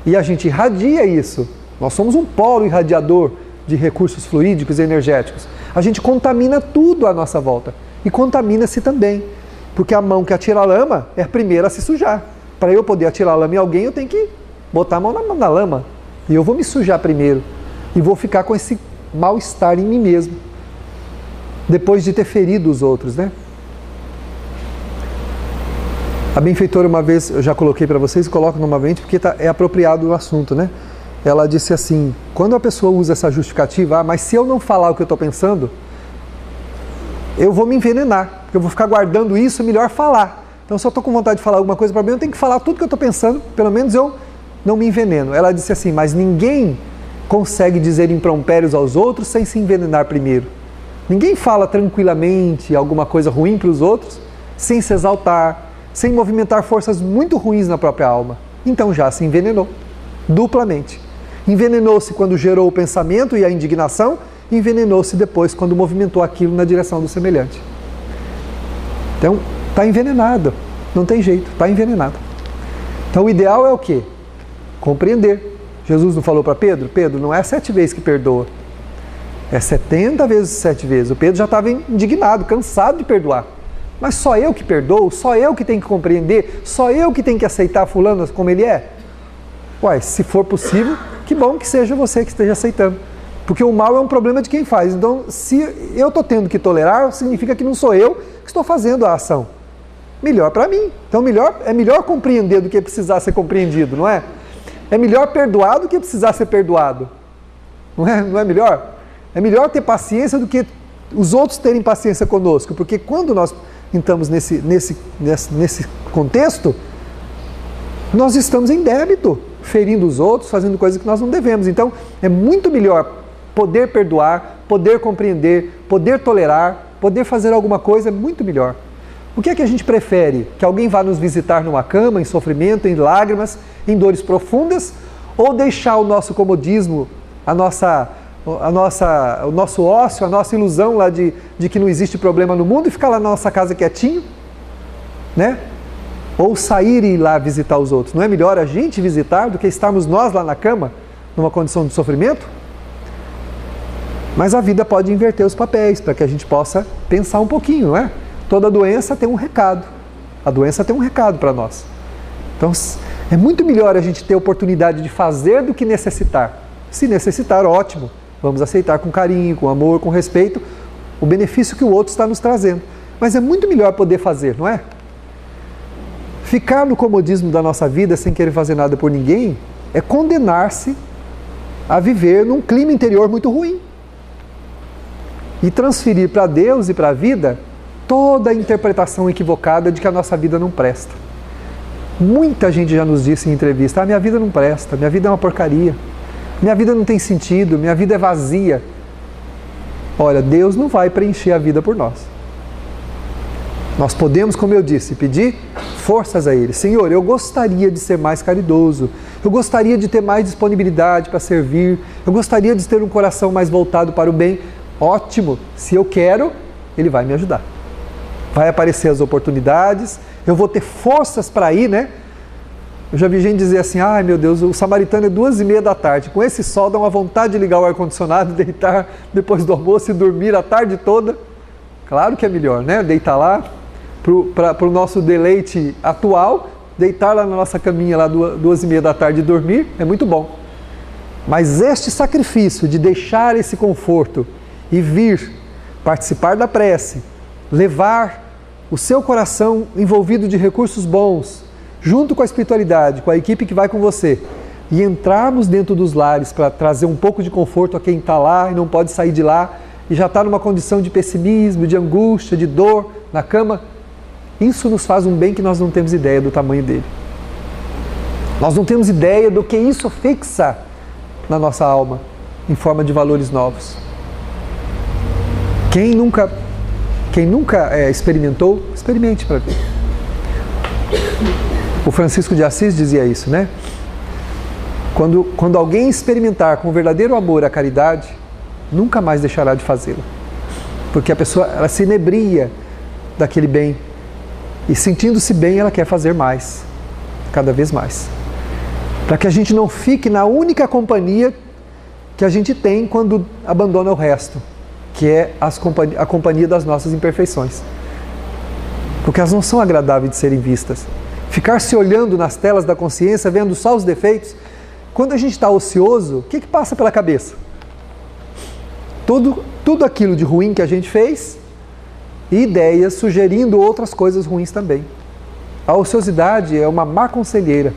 [SPEAKER 1] E a gente irradia isso. Nós somos um polo irradiador de recursos fluídicos e energéticos. A gente contamina tudo à nossa volta. E contamina-se também. Porque a mão que atira a lama é a primeira a se sujar. Para eu poder atirar a lama em alguém, eu tenho que botar a mão na lama. E eu vou me sujar primeiro. E vou ficar com esse mal-estar em mim mesmo. Depois de ter ferido os outros, né? A benfeitora, uma vez, eu já coloquei para vocês e coloco novamente, porque é apropriado o assunto, né? Ela disse assim, quando a pessoa usa essa justificativa, mas se eu não falar o que eu estou pensando, eu vou me envenenar, porque eu vou ficar guardando isso, é melhor falar. Então, se eu estou com vontade de falar alguma coisa para mim, eu tenho que falar tudo que eu estou pensando, pelo menos eu não me enveneno. Ela disse assim, mas ninguém consegue dizer impropérios aos outros sem se envenenar primeiro. Ninguém fala tranquilamente alguma coisa ruim para os outros, sem se exaltar, sem movimentar forças muito ruins na própria alma. Então já se envenenou, duplamente. Envenenou-se quando gerou o pensamento e a indignação, envenenou-se depois quando movimentou aquilo na direção do semelhante. Então, está envenenado, não tem jeito, está envenenado. Então o ideal é o quê? Compreender. Jesus não falou para Pedro? Pedro, não é 7 vezes que perdoa, é 70 vezes 7 vezes. O Pedro já estava indignado, cansado de perdoar. Mas só eu que perdoo? Só eu que tenho que compreender? Só eu que tenho que aceitar fulano como ele é? Uai, se for possível, que bom que seja você que esteja aceitando. Porque o mal é um problema de quem faz. Então, se eu estou tendo que tolerar, significa que não sou eu que estou fazendo a ação. Melhor para mim. Então, é melhor compreender do que precisar ser compreendido, não é? É melhor perdoar do que precisar ser perdoado. Não é melhor? É melhor ter paciência do que os outros terem paciência conosco. Porque quando nós estamos nesse contexto, nós estamos em débito, ferindo os outros, fazendo coisas que nós não devemos. Então, é muito melhor poder perdoar, poder compreender, poder tolerar, poder fazer alguma coisa, é muito melhor. O que é que a gente prefere? Que alguém vá nos visitar numa cama, em sofrimento, em lágrimas, em dores profundas, ou deixar o nosso comodismo, o nosso ócio, a nossa ilusão lá de que não existe problema no mundo e ficar lá na nossa casa quietinho, né? Ou sair e ir lá visitar os outros. Não é melhor a gente visitar do que estarmos nós lá na cama, numa condição de sofrimento? Mas a vida pode inverter os papéis, para que a gente possa pensar um pouquinho, não é? Toda doença tem um recado. A doença tem um recado para nós. Então, é muito melhor a gente ter a oportunidade de fazer do que necessitar. Se necessitar, ótimo. Vamos aceitar com carinho, com amor, com respeito, o benefício que o outro está nos trazendo. Mas é muito melhor poder fazer, não é? Ficar no comodismo da nossa vida sem querer fazer nada por ninguém é condenar-se a viver num clima interior muito ruim. E transferir para Deus e para a vida toda a interpretação equivocada de que a nossa vida não presta. Muita gente já nos disse em entrevista: minha vida não presta, minha vida é uma porcaria, minha vida não tem sentido, minha vida é vazia. Olha, Deus não vai preencher a vida por nós. Nós podemos, como eu disse, pedir forças a Ele. Senhor, eu gostaria de ser mais caridoso, eu gostaria de ter mais disponibilidade para servir, eu gostaria de ter um coração mais voltado para o bem. Ótimo, se eu quero, Ele vai me ajudar. Vai aparecer as oportunidades, eu vou ter forças para ir, né? Eu já vi gente dizer assim: ai meu Deus, o samaritano é 2h30 da tarde, com esse sol dá uma vontade de ligar o ar-condicionado, deitar depois do almoço e dormir a tarde toda. Claro que é melhor, né? Deitar lá, para o nosso deleite atual, deitar lá na nossa caminha lá 2h30 da tarde e dormir, é muito bom. Mas este sacrifício de deixar esse conforto e vir participar da prece, levar o seu coração envolvido de recursos bons, junto com a espiritualidade, com a equipe que vai com você, e entrarmos dentro dos lares para trazer um pouco de conforto a quem está lá e não pode sair de lá, e já está numa condição de pessimismo, de angústia, de dor na cama, isso nos faz um bem que nós não temos ideia do tamanho dele. Nós não temos ideia do que isso fixa na nossa alma, em forma de valores novos. Quem nunca experimentou, experimente para ver. O Francisco de Assis dizia isso, né? Quando alguém experimentar com verdadeiro amor a caridade, nunca mais deixará de fazê-la. Porque a pessoa, ela se inebria daquele bem. E sentindo-se bem, ela quer fazer mais. Cada vez mais. Para que a gente não fique na única companhia que a gente tem quando abandona o resto, que é a companhia das nossas imperfeições. Porque elas não são agradáveis de serem vistas. Ficar se olhando nas telas da consciência, vendo só os defeitos, quando a gente está ocioso, o que passa pela cabeça? Tudo aquilo de ruim que a gente fez e ideias sugerindo outras coisas ruins também. A ociosidade é uma má conselheira.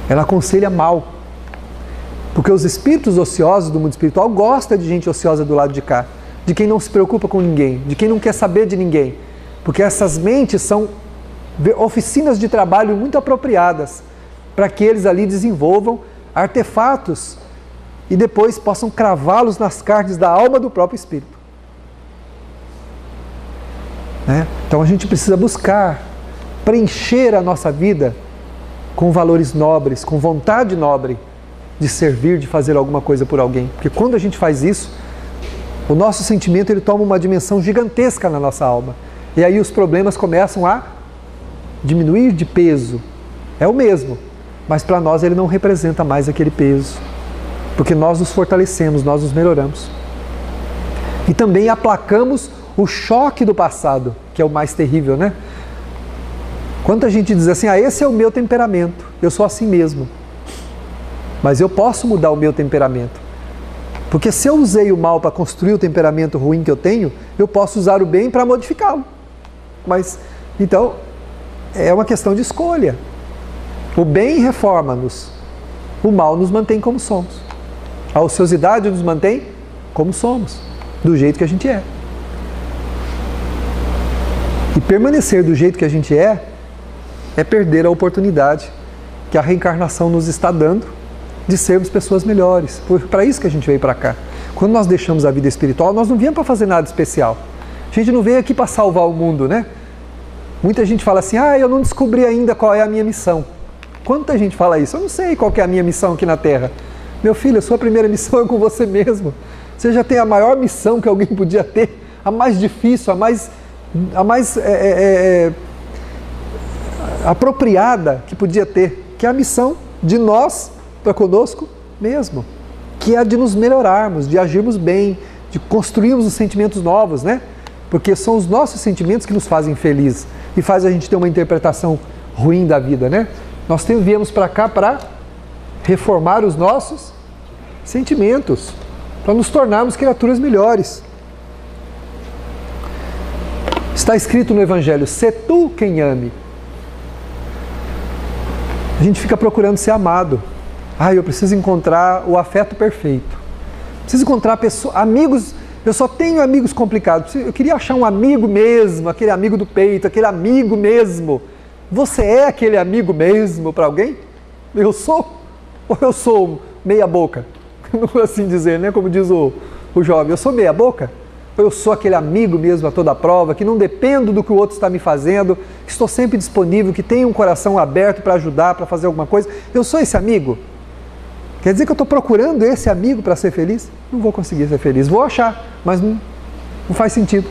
[SPEAKER 1] Ela aconselha mal. Porque os espíritos ociosos do mundo espiritual gostam de gente ociosa do lado de cá, de quem não se preocupa com ninguém, de quem não quer saber de ninguém. Porque essas mentes são oficinas de trabalho muito apropriadas para que eles ali desenvolvam artefatos e depois possam cravá-los nas carnes da alma do próprio espírito. Né? Então a gente precisa buscar preencher a nossa vida com valores nobres, com vontade nobre de servir, de fazer alguma coisa por alguém. Porque quando a gente faz isso, o nosso sentimento ele toma uma dimensão gigantesca na nossa alma. E aí os problemas começam a diminuir de peso. É o mesmo, mas para nós ele não representa mais aquele peso. Porque nós nos fortalecemos, nós nos melhoramos. E também aplacamos o choque do passado, que é o mais terrível, né? Quanta gente diz assim: esse é o meu temperamento, eu sou assim mesmo. Mas eu posso mudar o meu temperamento. Porque se eu usei o mal para construir o temperamento ruim que eu tenho, eu posso usar o bem para modificá-lo. Mas, então, é uma questão de escolha. O bem reforma-nos, o mal nos mantém como somos. A ociosidade nos mantém como somos, do jeito que a gente é. E permanecer do jeito que a gente é perder a oportunidade que a reencarnação nos está dando de sermos pessoas melhores. Para isso que a gente veio para cá. Quando nós deixamos a vida espiritual, nós não viemos para fazer nada especial. A gente não veio aqui para salvar o mundo, né? Muita gente fala assim: eu não descobri ainda qual é a minha missão. Quanta gente fala isso? Eu não sei qual que é a minha missão aqui na Terra. Meu filho, a sua primeira missão é com você mesmo. Você já tem a maior missão que alguém podia ter, a mais difícil, a mais apropriada que podia ter, que é a missão de nós para conosco mesmo, que é a de nos melhorarmos, de agirmos bem, de construirmos os sentimentos novos, né? Porque são os nossos sentimentos que nos fazem felizes e faz a gente ter uma interpretação ruim da vida, né? Nós viemos para cá para reformar os nossos sentimentos, para nos tornarmos criaturas melhores. Está escrito no Evangelho, sê tu quem ame. A gente fica procurando ser amado. Eu preciso encontrar o afeto perfeito. Preciso encontrar amigos. Eu só tenho amigos complicados. Eu queria achar um amigo mesmo, aquele amigo do peito, aquele amigo mesmo. Você é aquele amigo mesmo para alguém? Eu sou? Ou eu sou meia boca? Não vou assim dizer, né? Como diz o jovem, eu sou meia boca? Ou eu sou aquele amigo mesmo a toda prova, que não dependo do que o outro está me fazendo, que estou sempre disponível, que tenho um coração aberto para ajudar, para fazer alguma coisa? Eu sou esse amigo? Quer dizer que eu estou procurando esse amigo para ser feliz? Não vou conseguir ser feliz. Vou achar, mas não faz sentido.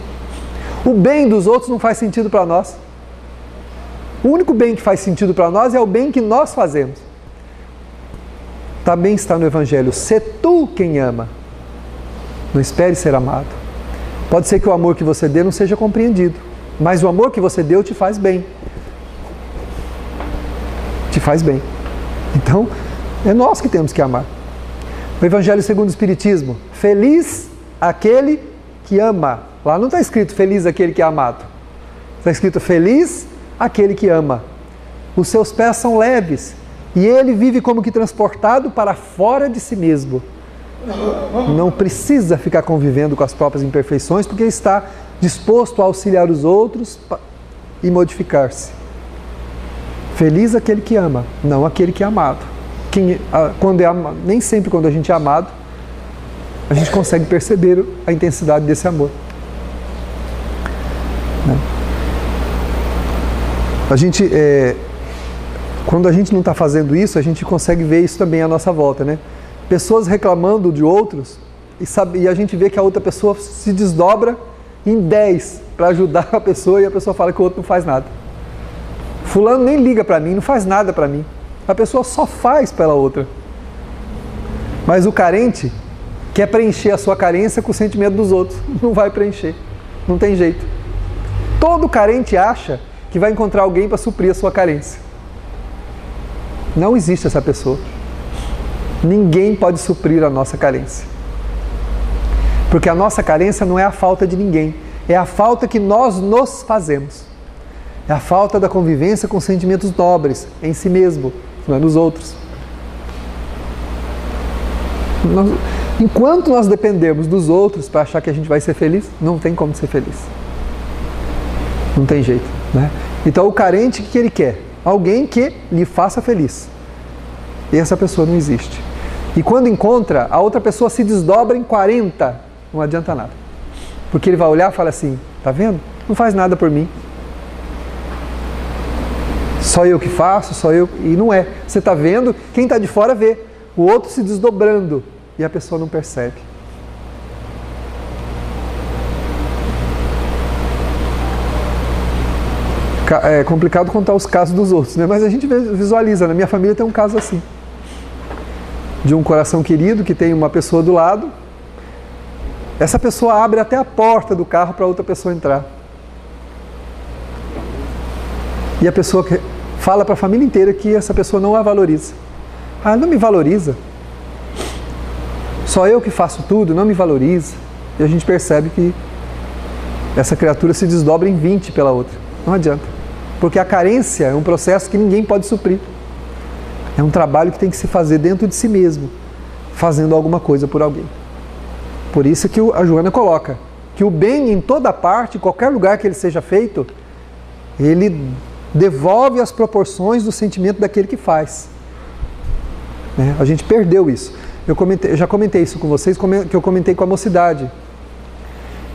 [SPEAKER 1] O bem dos outros não faz sentido para nós. O único bem que faz sentido para nós é o bem que nós fazemos. Também está no Evangelho, sê tu quem ama. Não espere ser amado. Pode ser que o amor que você dê não seja compreendido, mas o amor que você deu te faz bem. Te faz bem. Então, é nós que temos que amar. O Evangelho segundo o Espiritismo, feliz aquele que ama. Lá não está escrito feliz aquele que é amado. Está escrito feliz aquele que ama. Os seus pés são leves e ele vive como que transportado para fora de si mesmo. Não precisa ficar convivendo com as próprias imperfeições, porque está disposto a auxiliar os outros e modificar-se. Feliz aquele que ama, não aquele que é amado. Nem sempre quando a gente é amado, a gente consegue perceber a intensidade desse amor. Quando a gente não está fazendo isso, a gente consegue ver isso também à nossa volta, né? Pessoas reclamando de outros e a gente vê que a outra pessoa se desdobra em 10 para ajudar a pessoa e a pessoa fala que o outro não faz nada. Fulano nem liga para mim, não faz nada para mim. A pessoa só faz pela outra. Mas o carente quer preencher a sua carência com o sentimento dos outros. Não vai preencher. Não tem jeito. Todo carente acha que vai encontrar alguém para suprir a sua carência. Não existe essa pessoa. Ninguém pode suprir a nossa carência. Porque a nossa carência não é a falta de ninguém. É a falta que nós nos fazemos. É a falta da convivência com sentimentos nobres em si mesmo, não é nos outros. Enquanto nós dependemos dos outros para achar que a gente vai ser feliz, não tem como ser feliz. Não tem jeito, né? Então o carente, o que ele quer? Alguém que lhe faça feliz. E essa pessoa não existe. E quando encontra, a outra pessoa se desdobra em 40. Não adianta nada. Porque ele vai olhar e fala assim, tá vendo? Não faz nada por mim. Só eu que faço, só eu... E não é. Você está vendo, quem está de fora vê. O outro se desdobrando. E a pessoa não percebe. É complicado contar os casos dos outros, né? Mas a gente visualiza. Na minha família tem um caso assim. De um coração querido que tem uma pessoa do lado. Essa pessoa abre até a porta do carro para outra pessoa entrar. E a pessoa fala para a família inteira que essa pessoa não a valoriza. Não me valoriza. Só eu que faço tudo, não me valoriza. E a gente percebe que essa criatura se desdobra em 20 pela outra. Não adianta. Porque a carência é um processo que ninguém pode suprir. É um trabalho que tem que se fazer dentro de si mesmo, fazendo alguma coisa por alguém. Por isso que a Joana coloca que o bem em toda parte, em qualquer lugar que ele seja feito, ele devolve as proporções do sentimento daquele que faz. A gente eu já comentei isso com vocês, que eu comentei com a mocidade.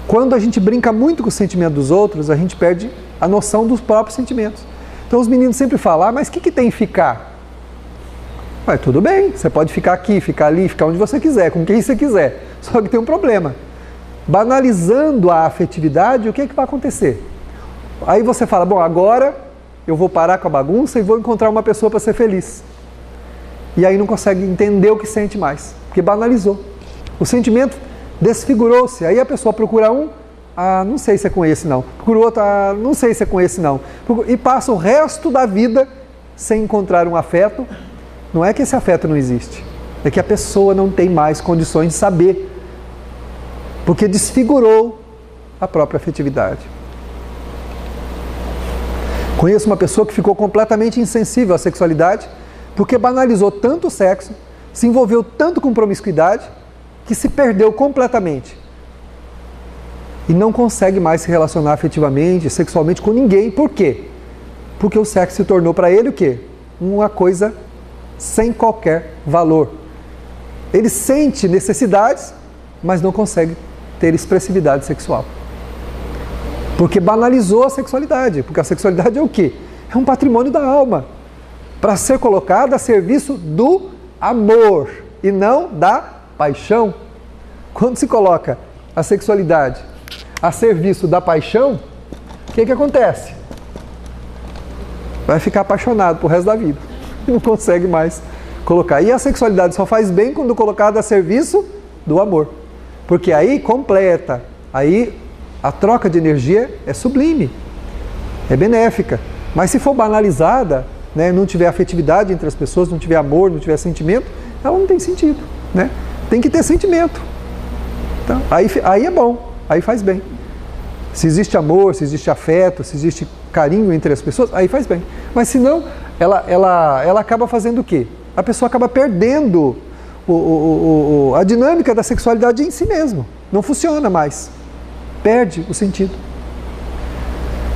[SPEAKER 1] Quando a gente brinca muito com o sentimento dos outros, a gente perde a noção dos próprios sentimentos. Então os meninos sempre falam, mas o que tem em ficar? Mas tudo bem, você pode ficar aqui, ficar ali, ficar onde você quiser, com quem você quiser. Só que tem um problema. Banalizando a afetividade, o que vai acontecer? Aí você fala, bom, agora eu vou parar com a bagunça e vou encontrar uma pessoa para ser feliz. E aí não consegue entender o que sente mais, porque banalizou. O sentimento desfigurou-se. Aí a pessoa procura um, não sei se é com esse não. Procura outro, não sei se é com esse não. E passa o resto da vida sem encontrar um afeto. Não é que esse afeto não existe, é que a pessoa não tem mais condições de saber, porque desfigurou a própria afetividade. Conheço uma pessoa que ficou completamente insensível à sexualidade, porque banalizou tanto o sexo, se envolveu tanto com promiscuidade, que se perdeu completamente. E não consegue mais se relacionar afetivamente, sexualmente com ninguém. Por quê? Porque o sexo se tornou para ele o quê? Uma coisa sem qualquer valor. Ele sente necessidades, mas não consegue ter expressividade sexual. Porque banalizou a sexualidade. Porque a sexualidade é o quê? É um patrimônio da alma, para ser colocado a serviço do amor e não da paixão. Quando se coloca a sexualidade a serviço da paixão, o que acontece? Vai ficar apaixonado pro resto da vida. Não consegue mais colocar. E a sexualidade só faz bem quando colocada a serviço do amor. Porque aí completa, aí a troca de energia é sublime, é benéfica. Mas se for banalizada, né, não tiver afetividade entre as pessoas, não tiver amor, não tiver sentimento, ela não tem sentido, né? Tem que ter sentimento. Então, aí é bom, aí faz bem. Se existe amor, se existe afeto, se existe carinho entre as pessoas, aí faz bem. Mas se não, ela acaba fazendo o quê? A pessoa acaba perdendo a dinâmica da sexualidade em si mesmo. Não funciona mais. Perde o sentido.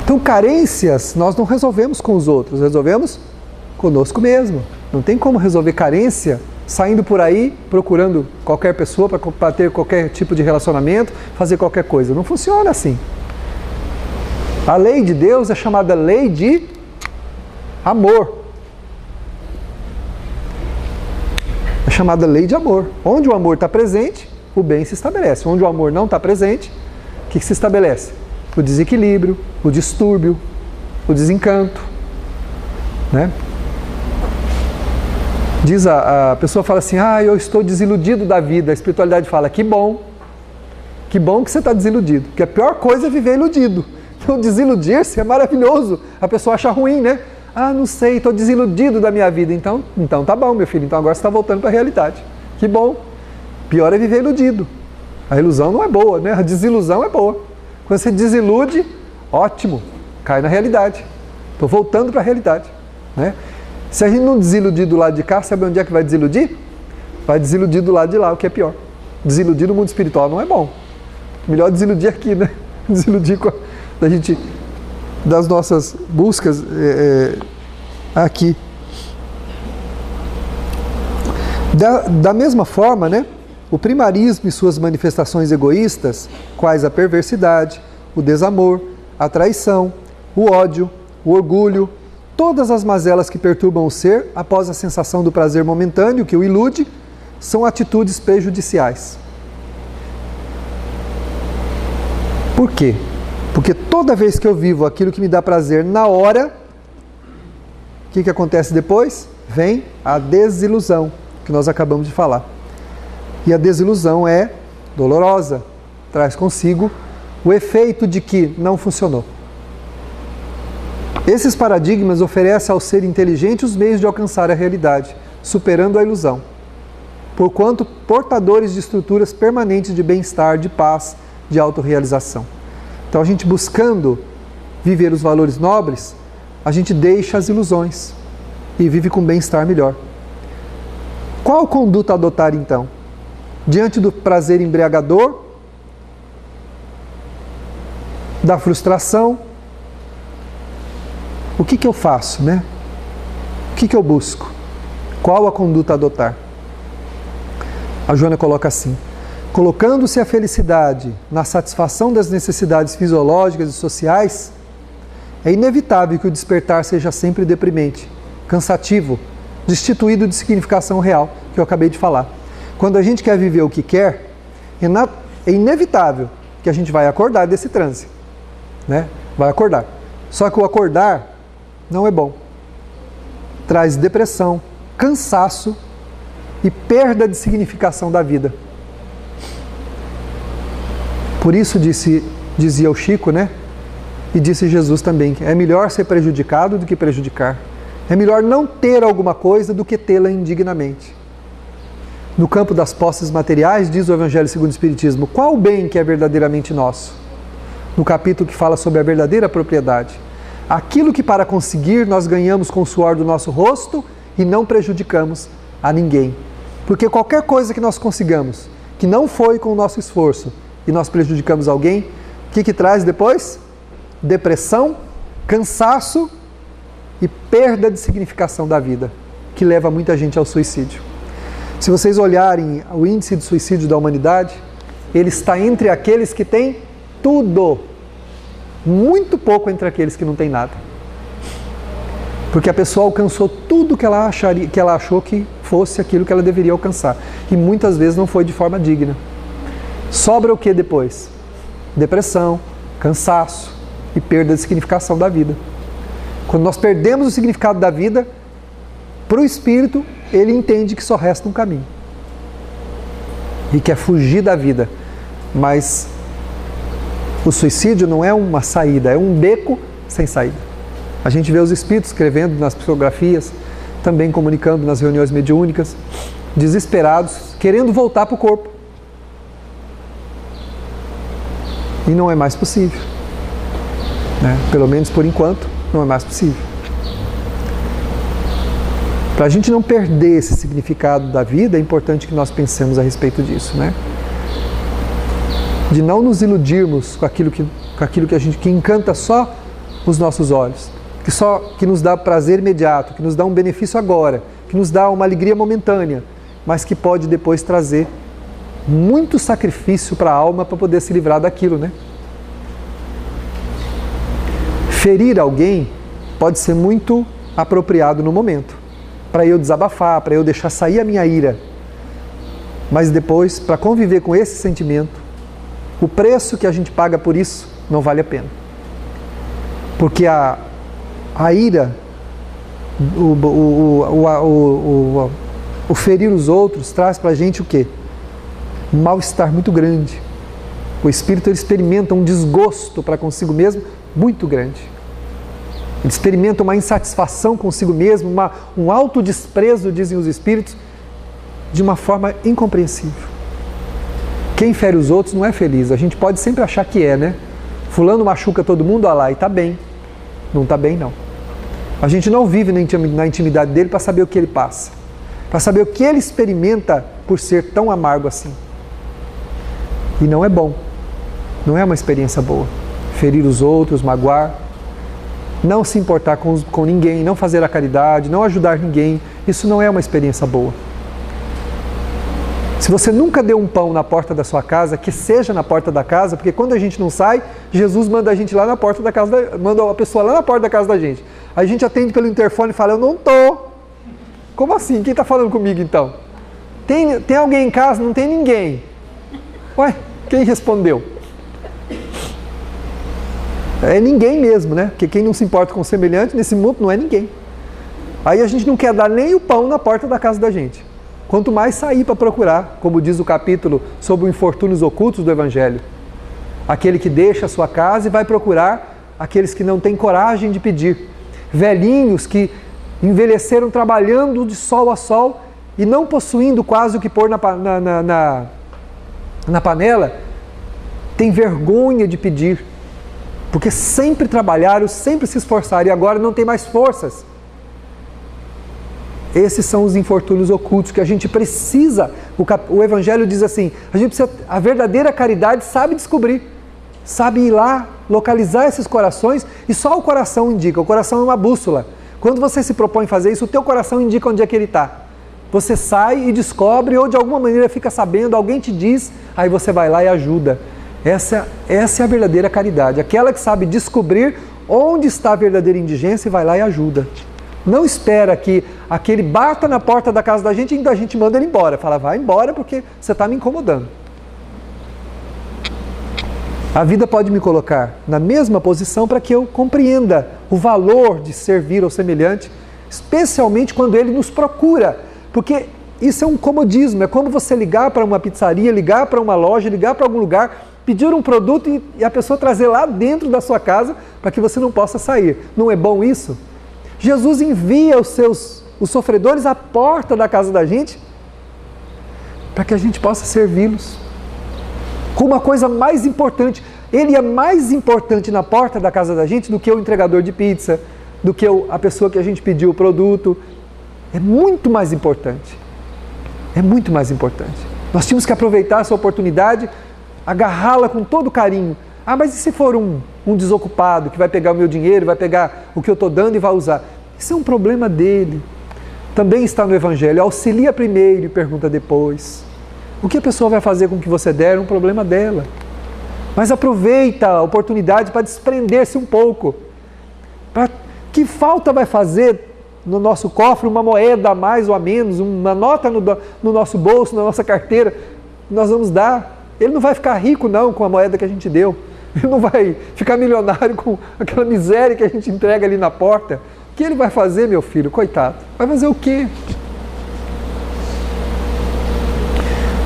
[SPEAKER 1] Então, carências nós não resolvemos com os outros, resolvemos conosco mesmo. Não tem como resolver carência saindo por aí, procurando qualquer pessoa para ter qualquer tipo de relacionamento, fazer qualquer coisa. Não funciona assim. A lei de Deus é chamada lei de amor. É chamada lei de amor. Onde o amor está presente, o bem se estabelece. Onde o amor não está presente, o que se estabelece? O desequilíbrio, o distúrbio, o desencanto, né? Diz a pessoa fala assim, eu estou desiludido da vida. A espiritualidade fala, que bom que você está desiludido, porque a pior coisa é viver iludido. Então desiludir-se é maravilhoso, a pessoa acha ruim, né? Não sei, estou desiludido da minha vida. Então tá bom, meu filho, então agora você está voltando para a realidade. Que bom. Pior é viver iludido. A ilusão não é boa, né? A desilusão é boa. Quando você desilude, ótimo, cai na realidade. Estou voltando para a realidade, né? Se a gente não desiludir do lado de cá, sabe onde é que vai desiludir? Vai desiludir do lado de lá, o que é pior. Desiludir no mundo espiritual não é bom. Melhor desiludir aqui, né? Desiludir das nossas buscas aqui. Da mesma forma, né? O primarismo e suas manifestações egoístas, quais a perversidade, o desamor, a traição, o ódio, o orgulho, todas as mazelas que perturbam o ser após a sensação do prazer momentâneo que o ilude, são atitudes prejudiciais. Por quê? Porque toda vez que eu vivo aquilo que me dá prazer na hora, o que acontece depois? Vem a desilusão, que nós acabamos de falar. E a desilusão é dolorosa, traz consigo o efeito de que não funcionou. Esses paradigmas oferecem ao ser inteligente os meios de alcançar a realidade, superando a ilusão, porquanto portadores de estruturas permanentes de bem-estar, de paz, de autorrealização. Então a gente buscando viver os valores nobres, a gente deixa as ilusões e vive com bem-estar melhor. Qual conduta adotar então? Diante do prazer embriagador, da frustração, o que eu faço, né? O que eu busco? Qual a conduta a adotar? A Joana coloca assim: colocando-se a felicidade na satisfação das necessidades fisiológicas e sociais, é inevitável que o despertar seja sempre deprimente, cansativo, destituído de significação real, que eu acabei de falar. Quando a gente quer viver o que quer, é inevitável que a gente vai acordar desse transe, né? Vai acordar. Só que o acordar não é bom. Traz depressão, cansaço e perda de significação da vida. Por isso dizia o Chico, né? E disse Jesus também, é melhor ser prejudicado do que prejudicar. É melhor não ter alguma coisa do que tê-la indignamente. No campo das posses materiais, diz o Evangelho segundo o Espiritismo, qual o bem que é verdadeiramente nosso? No capítulo que fala sobre a verdadeira propriedade. Aquilo que para conseguir nós ganhamos com o suor do nosso rosto e não prejudicamos a ninguém. Porque qualquer coisa que nós consigamos, que não foi com o nosso esforço, e nós prejudicamos alguém, o que traz depois? Depressão, cansaço e perda de significação da vida, que leva muita gente ao suicídio. Se vocês olharem o índice de suicídio da humanidade, ele está entre aqueles que têm tudo, muito pouco entre aqueles que não têm nada. Porque a pessoa alcançou tudo que ela achou que fosse aquilo que ela deveria alcançar. E muitas vezes não foi de forma digna. Sobra o que depois? Depressão, cansaço e perda de significação da vida. Quando nós perdemos o significado da vida, para o espírito, ele entende que só resta um caminho. E que é fugir da vida. Mas o suicídio não é uma saída, é um beco sem saída. A gente vê os espíritos escrevendo nas psicografias, também comunicando nas reuniões mediúnicas, desesperados, querendo voltar para o corpo. E não é mais possível. Né? Pelo menos por enquanto, não é mais possível. Para a gente não perder esse significado da vida, é importante que nós pensemos a respeito disso, né? De não nos iludirmos com aquilo que encanta só os nossos olhos, que nos dá prazer imediato, que nos dá um benefício agora, que nos dá uma alegria momentânea, mas que pode depois trazer muito sacrifício para a alma para poder se livrar daquilo, né? Ferir alguém pode ser muito apropriado no momento, para eu desabafar, para eu deixar sair a minha ira. Mas depois, para conviver com esse sentimento, o preço que a gente paga por isso não vale a pena. Porque a ira, o ferir os outros, traz para a gente o quê? Um mal-estar muito grande. O espírito ele experimenta um desgosto para consigo mesmo muito grande. Ele experimenta uma insatisfação consigo mesmo, um autodesprezo, dizem os espíritos, de uma forma incompreensível. Quem fere os outros não é feliz. A gente pode sempre achar que é, né? Fulano machuca todo mundo, olha lá, e está bem. Não está bem, não. A gente não vive na intimidade dele para saber o que ele passa. Para saber o que ele experimenta por ser tão amargo assim. E não é bom. Não é uma experiência boa. Ferir os outros, magoar, não se importar com ninguém, não fazer a caridade, não ajudar ninguém, isso não é uma experiência boa. Se você nunca deu um pão na porta da sua casa, que seja na porta da casa, porque quando a gente não sai, Jesus manda a gente lá na porta da casa, manda a pessoa lá na porta da casa da gente. Aí a gente atende pelo interfone e fala, eu não tô. Como assim? Quem está falando comigo então? Tem alguém em casa? Não tem ninguém. Ué, quem respondeu? É ninguém mesmo, né? Porque quem não se importa com o semelhante, nesse mundo não é ninguém. Aí a gente não quer dar nem o pão na porta da casa da gente. Quanto mais sair para procurar, como diz o capítulo sobre os infortúnios ocultos do Evangelho. Aquele que deixa a sua casa e vai procurar aqueles que não têm coragem de pedir. Velhinhos que envelheceram trabalhando de sol a sol e não possuindo quase o que pôr na panela, têm vergonha de pedir. Porque sempre trabalharam, sempre se esforçaram e agora não tem mais forças. Esses são os infortúnios ocultos que a gente precisa. O Evangelho diz assim, a verdadeira caridade sabe descobrir, sabe ir lá, localizar esses corações e só o coração indica. O coração é uma bússola. Quando você se propõe a fazer isso, o teu coração indica onde é que ele está. Você sai e descobre ou de alguma maneira fica sabendo, alguém te diz, aí você vai lá e ajuda. Essa é a verdadeira caridade, aquela que sabe descobrir onde está a verdadeira indigência e vai lá e ajuda. Não espera que aquele bata na porta da casa da gente e ainda a gente manda ele embora. Fala, vai embora porque você está me incomodando. A vida pode me colocar na mesma posição para que eu compreenda o valor de servir ao semelhante, especialmente quando ele nos procura. Porque isso é um comodismo, é como você ligar para uma pizzaria, ligar para uma loja, ligar para algum lugar, pedir um produto e a pessoa trazer lá dentro da sua casa para que você não possa sair. Não é bom isso? Jesus envia os sofredores à porta da casa da gente para que a gente possa servi-los com uma coisa mais importante. Ele é mais importante na porta da casa da gente do que o entregador de pizza, do que a pessoa que a gente pediu o produto. É muito mais importante. É muito mais importante. Nós tínhamos que aproveitar essa oportunidade, agarrá-la com todo carinho. Ah, mas e se for um desocupado que vai pegar o meu dinheiro, vai pegar o que eu estou dando e vai usar? Isso é um problema dele. Também está no Evangelho. Auxilia primeiro e pergunta depois. O que a pessoa vai fazer com o que você der é um problema dela. Mas aproveita a oportunidade para desprender-se um pouco. Que falta vai fazer no nosso cofre uma moeda a mais ou a menos, uma nota no nosso bolso, na nossa carteira, nós vamos dar. Ele não vai ficar rico não com a moeda que a gente deu. Ele não vai ficar milionário com aquela miséria que a gente entrega ali na porta. O que ele vai fazer, meu filho? Coitado. Vai fazer o quê?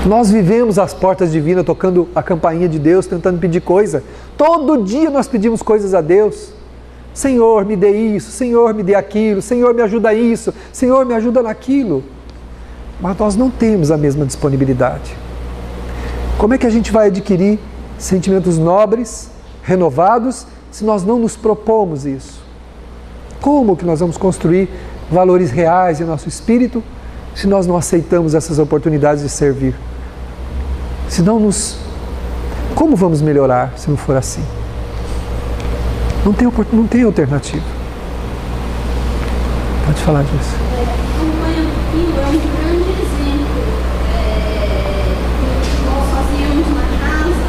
[SPEAKER 1] Nós vivemos às portas divinas, tocando a campainha de Deus, tentando pedir coisa. Todo dia nós pedimos coisas a Deus. Senhor, me dê isso, Senhor, me dê aquilo, Senhor, me ajuda isso, Senhor, me ajuda naquilo. Mas nós não temos a mesma disponibilidade. Como é que a gente vai adquirir sentimentos nobres, renovados, se nós não nos propomos isso? Como que nós vamos construir valores reais em nosso espírito, se nós não aceitamos essas oportunidades de servir? Como vamos melhorar se não for assim? Não tem alternativa. Pode falar disso.
[SPEAKER 2] A campanha do Quilo é um grande exemplo. Nós fazíamos na casa,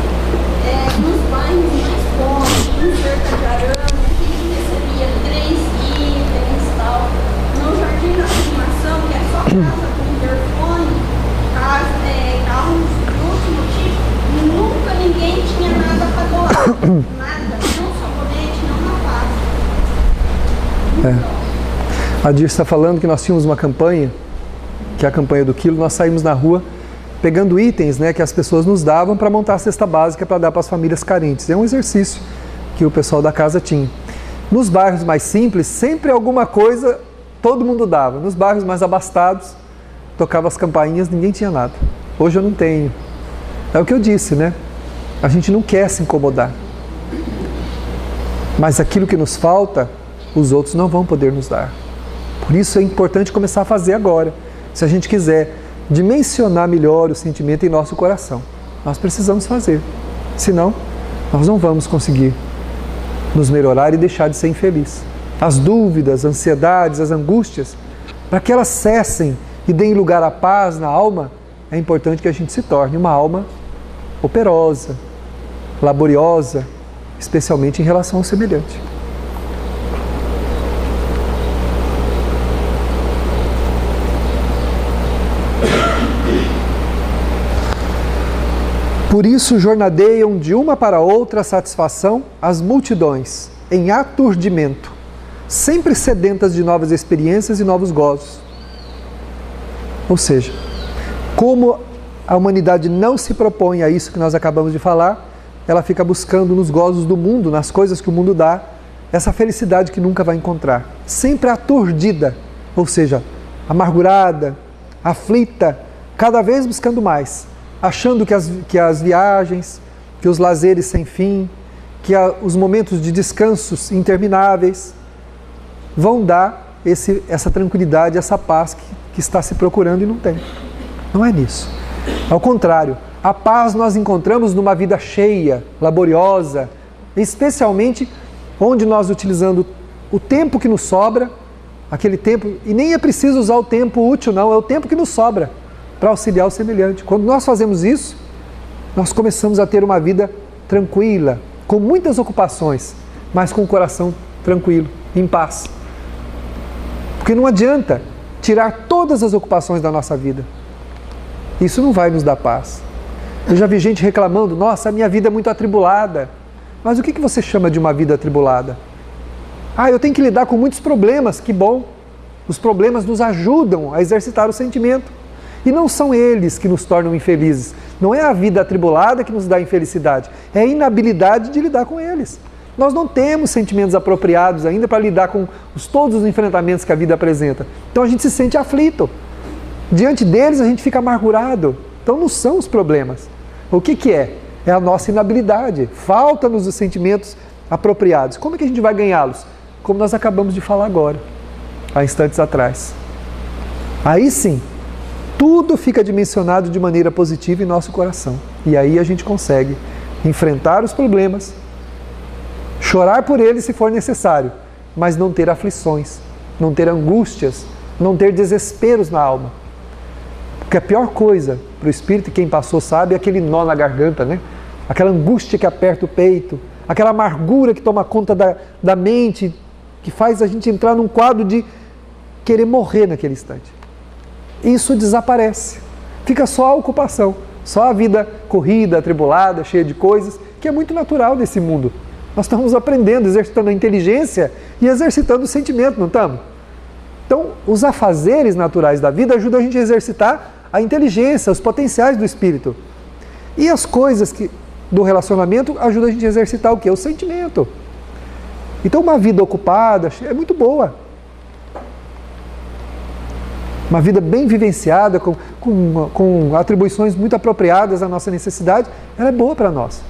[SPEAKER 2] nos bairros mais pobres, no Cerca de Arame, a gente recebia 3 itens e tal. No Jardim da Afirmação, que é só casa com interfone, carros de último tipo, nunca ninguém tinha nada para doar. Nada.
[SPEAKER 1] A Dir está falando que nós tínhamos uma campanha, que é a campanha do Quilo. Nós saímos na rua pegando itens, né, que as pessoas nos davam para montar a cesta básica para dar para as famílias carentes. É um exercício que o pessoal da casa tinha. Nos bairros mais simples, sempre alguma coisa todo mundo dava. Nos bairros mais abastados, tocava as campainhas, ninguém tinha nada. Hoje eu não tenho. É o que eu disse, né? A gente não quer se incomodar. Mas aquilo que nos falta, os outros não vão poder nos dar. Por isso é importante começar a fazer agora. Se a gente quiser dimensionar melhor o sentimento em nosso coração, nós precisamos fazer. Senão, nós não vamos conseguir nos melhorar e deixar de ser infeliz. As dúvidas, as ansiedades, as angústias, para que elas cessem e deem lugar à paz na alma, é importante que a gente se torne uma alma operosa, laboriosa, especialmente em relação ao semelhante. Por isso jornadeiam de uma para outra satisfação as multidões, em aturdimento, sempre sedentas de novas experiências e novos gozos. Ou seja, como a humanidade não se propõe a isso que nós acabamos de falar, ela fica buscando nos gozos do mundo, nas coisas que o mundo dá, essa felicidade que nunca vai encontrar. Sempre aturdida, ou seja, amargurada, aflita, cada vez buscando mais, achando que as viagens, que os lazeres sem fim, que os momentos de descansos intermináveis vão dar essa tranquilidade, essa paz que está se procurando e não tem. Não é nisso. Ao contrário, a paz nós encontramos numa vida cheia, laboriosa, especialmente onde nós utilizando o tempo que nos sobra, aquele tempo, e nem é preciso usar o tempo útil não, é o tempo que nos sobra para auxiliar o semelhante. Quando nós fazemos isso, nós começamos a ter uma vida tranquila, com muitas ocupações, mas com o coração tranquilo, em paz. Porque não adianta tirar todas as ocupações da nossa vida. Isso não vai nos dar paz. Eu já vi gente reclamando, nossa, a minha vida é muito atribulada. Mas o que você chama de uma vida atribulada? Ah, eu tenho que lidar com muitos problemas, que bom. Os problemas nos ajudam a exercitar o sentimento. E não são eles que nos tornam infelizes. Não é a vida atribulada que nos dá infelicidade. É a inabilidade de lidar com eles. Nós não temos sentimentos apropriados ainda para lidar com todos os enfrentamentos que a vida apresenta. Então a gente se sente aflito. Diante deles a gente fica amargurado. Então não são os problemas. O que é? É a nossa inabilidade. Falta-nos os sentimentos apropriados. Como é que a gente vai ganhá-los? Como nós acabamos de falar agora, há instantes atrás. Aí sim, tudo fica dimensionado de maneira positiva em nosso coração. E aí a gente consegue enfrentar os problemas, chorar por eles se for necessário, mas não ter aflições, não ter angústias, não ter desesperos na alma. Porque a pior coisa para o espírito, e quem passou sabe, é aquele nó na garganta, né? Aquela angústia que aperta o peito, aquela amargura que toma conta da mente, que faz a gente entrar num quadro de querer morrer naquele instante. Isso desaparece. Fica só a ocupação, só a vida corrida, atribulada, cheia de coisas, que é muito natural desse mundo. Nós estamos aprendendo, exercitando a inteligência e exercitando o sentimento, não estamos? Então, os afazeres naturais da vida ajudam a gente a exercitar a inteligência, os potenciais do espírito. E as coisas do relacionamento ajudam a gente a exercitar o quê? O sentimento. Então, uma vida ocupada é muito boa. Uma vida bem vivenciada, com atribuições muito apropriadas à nossa necessidade, ela é boa para nós.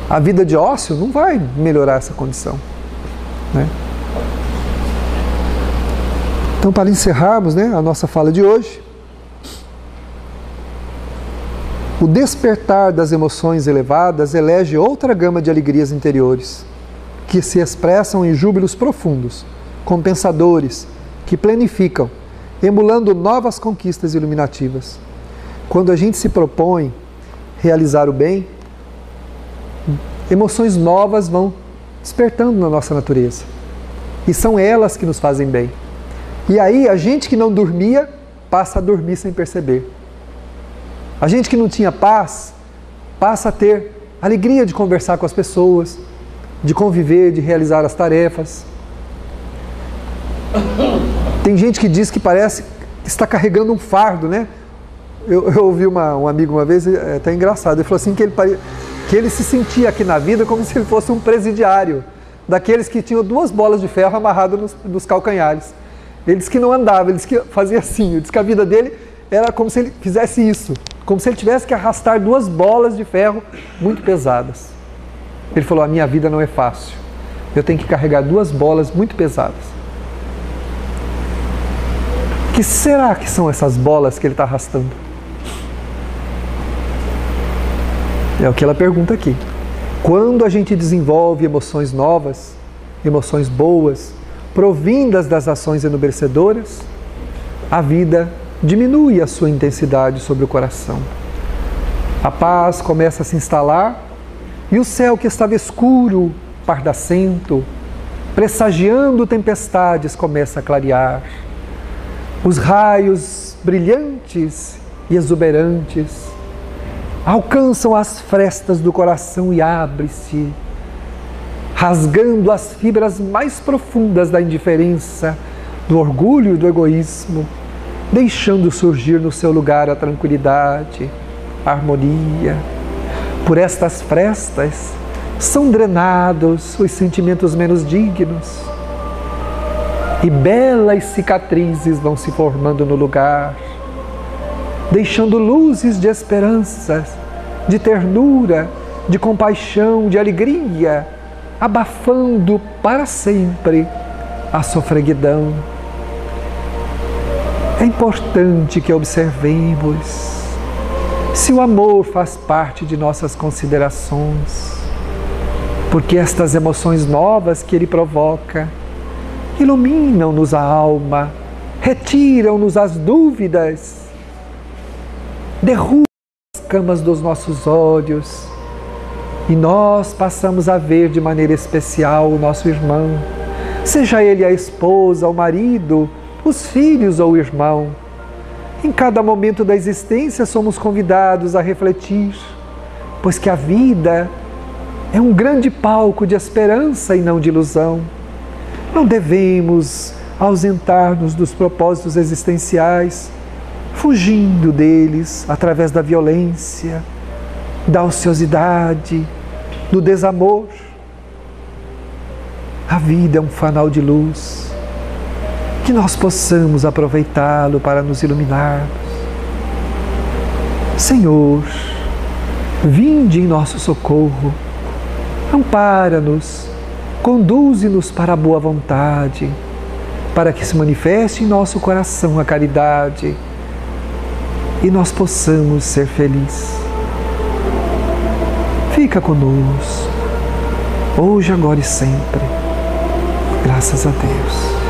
[SPEAKER 1] A vida de ócio não vai melhorar essa condição, né? Então, para encerrarmos, né, a nossa fala de hoje, o despertar das emoções elevadas elege outra gama de alegrias interiores, que se expressam em júbilos profundos, compensadores, que planificam, emulando novas conquistas iluminativas. Quando a gente se propõe realizar o bem, emoções novas vão despertando na nossa natureza. E são elas que nos fazem bem. E aí, a gente que não dormia, passa a dormir sem perceber. A gente que não tinha paz, passa a ter alegria de conversar com as pessoas, de conviver, de realizar as tarefas. Tem gente que diz que parece que está carregando um fardo, né? Eu ouvi um amigo uma vez, é até engraçado, ele falou assim que ele se sentia aqui na vida como se ele fosse um presidiário, daqueles que tinham 2 bolas de ferro amarradas nos calcanhares. Ele disse que não andava, ele disse que fazia assim, ele disse que a vida dele era como se ele fizesse isso, como se ele tivesse que arrastar 2 bolas de ferro muito pesadas. Ele falou, a minha vida não é fácil, eu tenho que carregar 2 bolas muito pesadas. Que será que são essas bolas que ele está arrastando? É o que ela pergunta aqui. Quando a gente desenvolve emoções novas, emoções boas, provindas das ações enobrecedoras, a vida diminui a sua intensidade sobre o coração. A paz começa a se instalar e o céu que estava escuro, pardacento, pressagiando tempestades, começa a clarear. Os raios brilhantes e exuberantes alcançam as frestas do coração e abre-se, rasgando as fibras mais profundas da indiferença, do orgulho e do egoísmo, deixando surgir no seu lugar a tranquilidade, a harmonia. Por estas frestas são drenados os sentimentos menos dignos e belas cicatrizes vão se formando no lugar, deixando luzes de esperanças, de ternura, de compaixão, de alegria, abafando para sempre a sofreguidão. É importante que observemos se o amor faz parte de nossas considerações, porque estas emoções novas que ele provoca iluminam-nos a alma, retiram-nos as dúvidas, derrubam as camas dos nossos olhos e nós passamos a ver de maneira especial o nosso irmão, seja ele a esposa, o marido, os filhos ou o irmão. Em cada momento da existência somos convidados a refletir, pois que a vida é um grande palco de esperança e não de ilusão. Não devemos ausentar-nos dos propósitos existenciais, fugindo deles através da violência, da ociosidade, do desamor. A vida é um fanal de luz, que nós possamos aproveitá-lo para nos iluminarmos. Senhor, vinde em nosso socorro, ampara-nos, conduze-nos para a boa vontade, para que se manifeste em nosso coração a caridade e nós possamos ser felizes. Fica conosco, hoje, agora e sempre. Graças a Deus.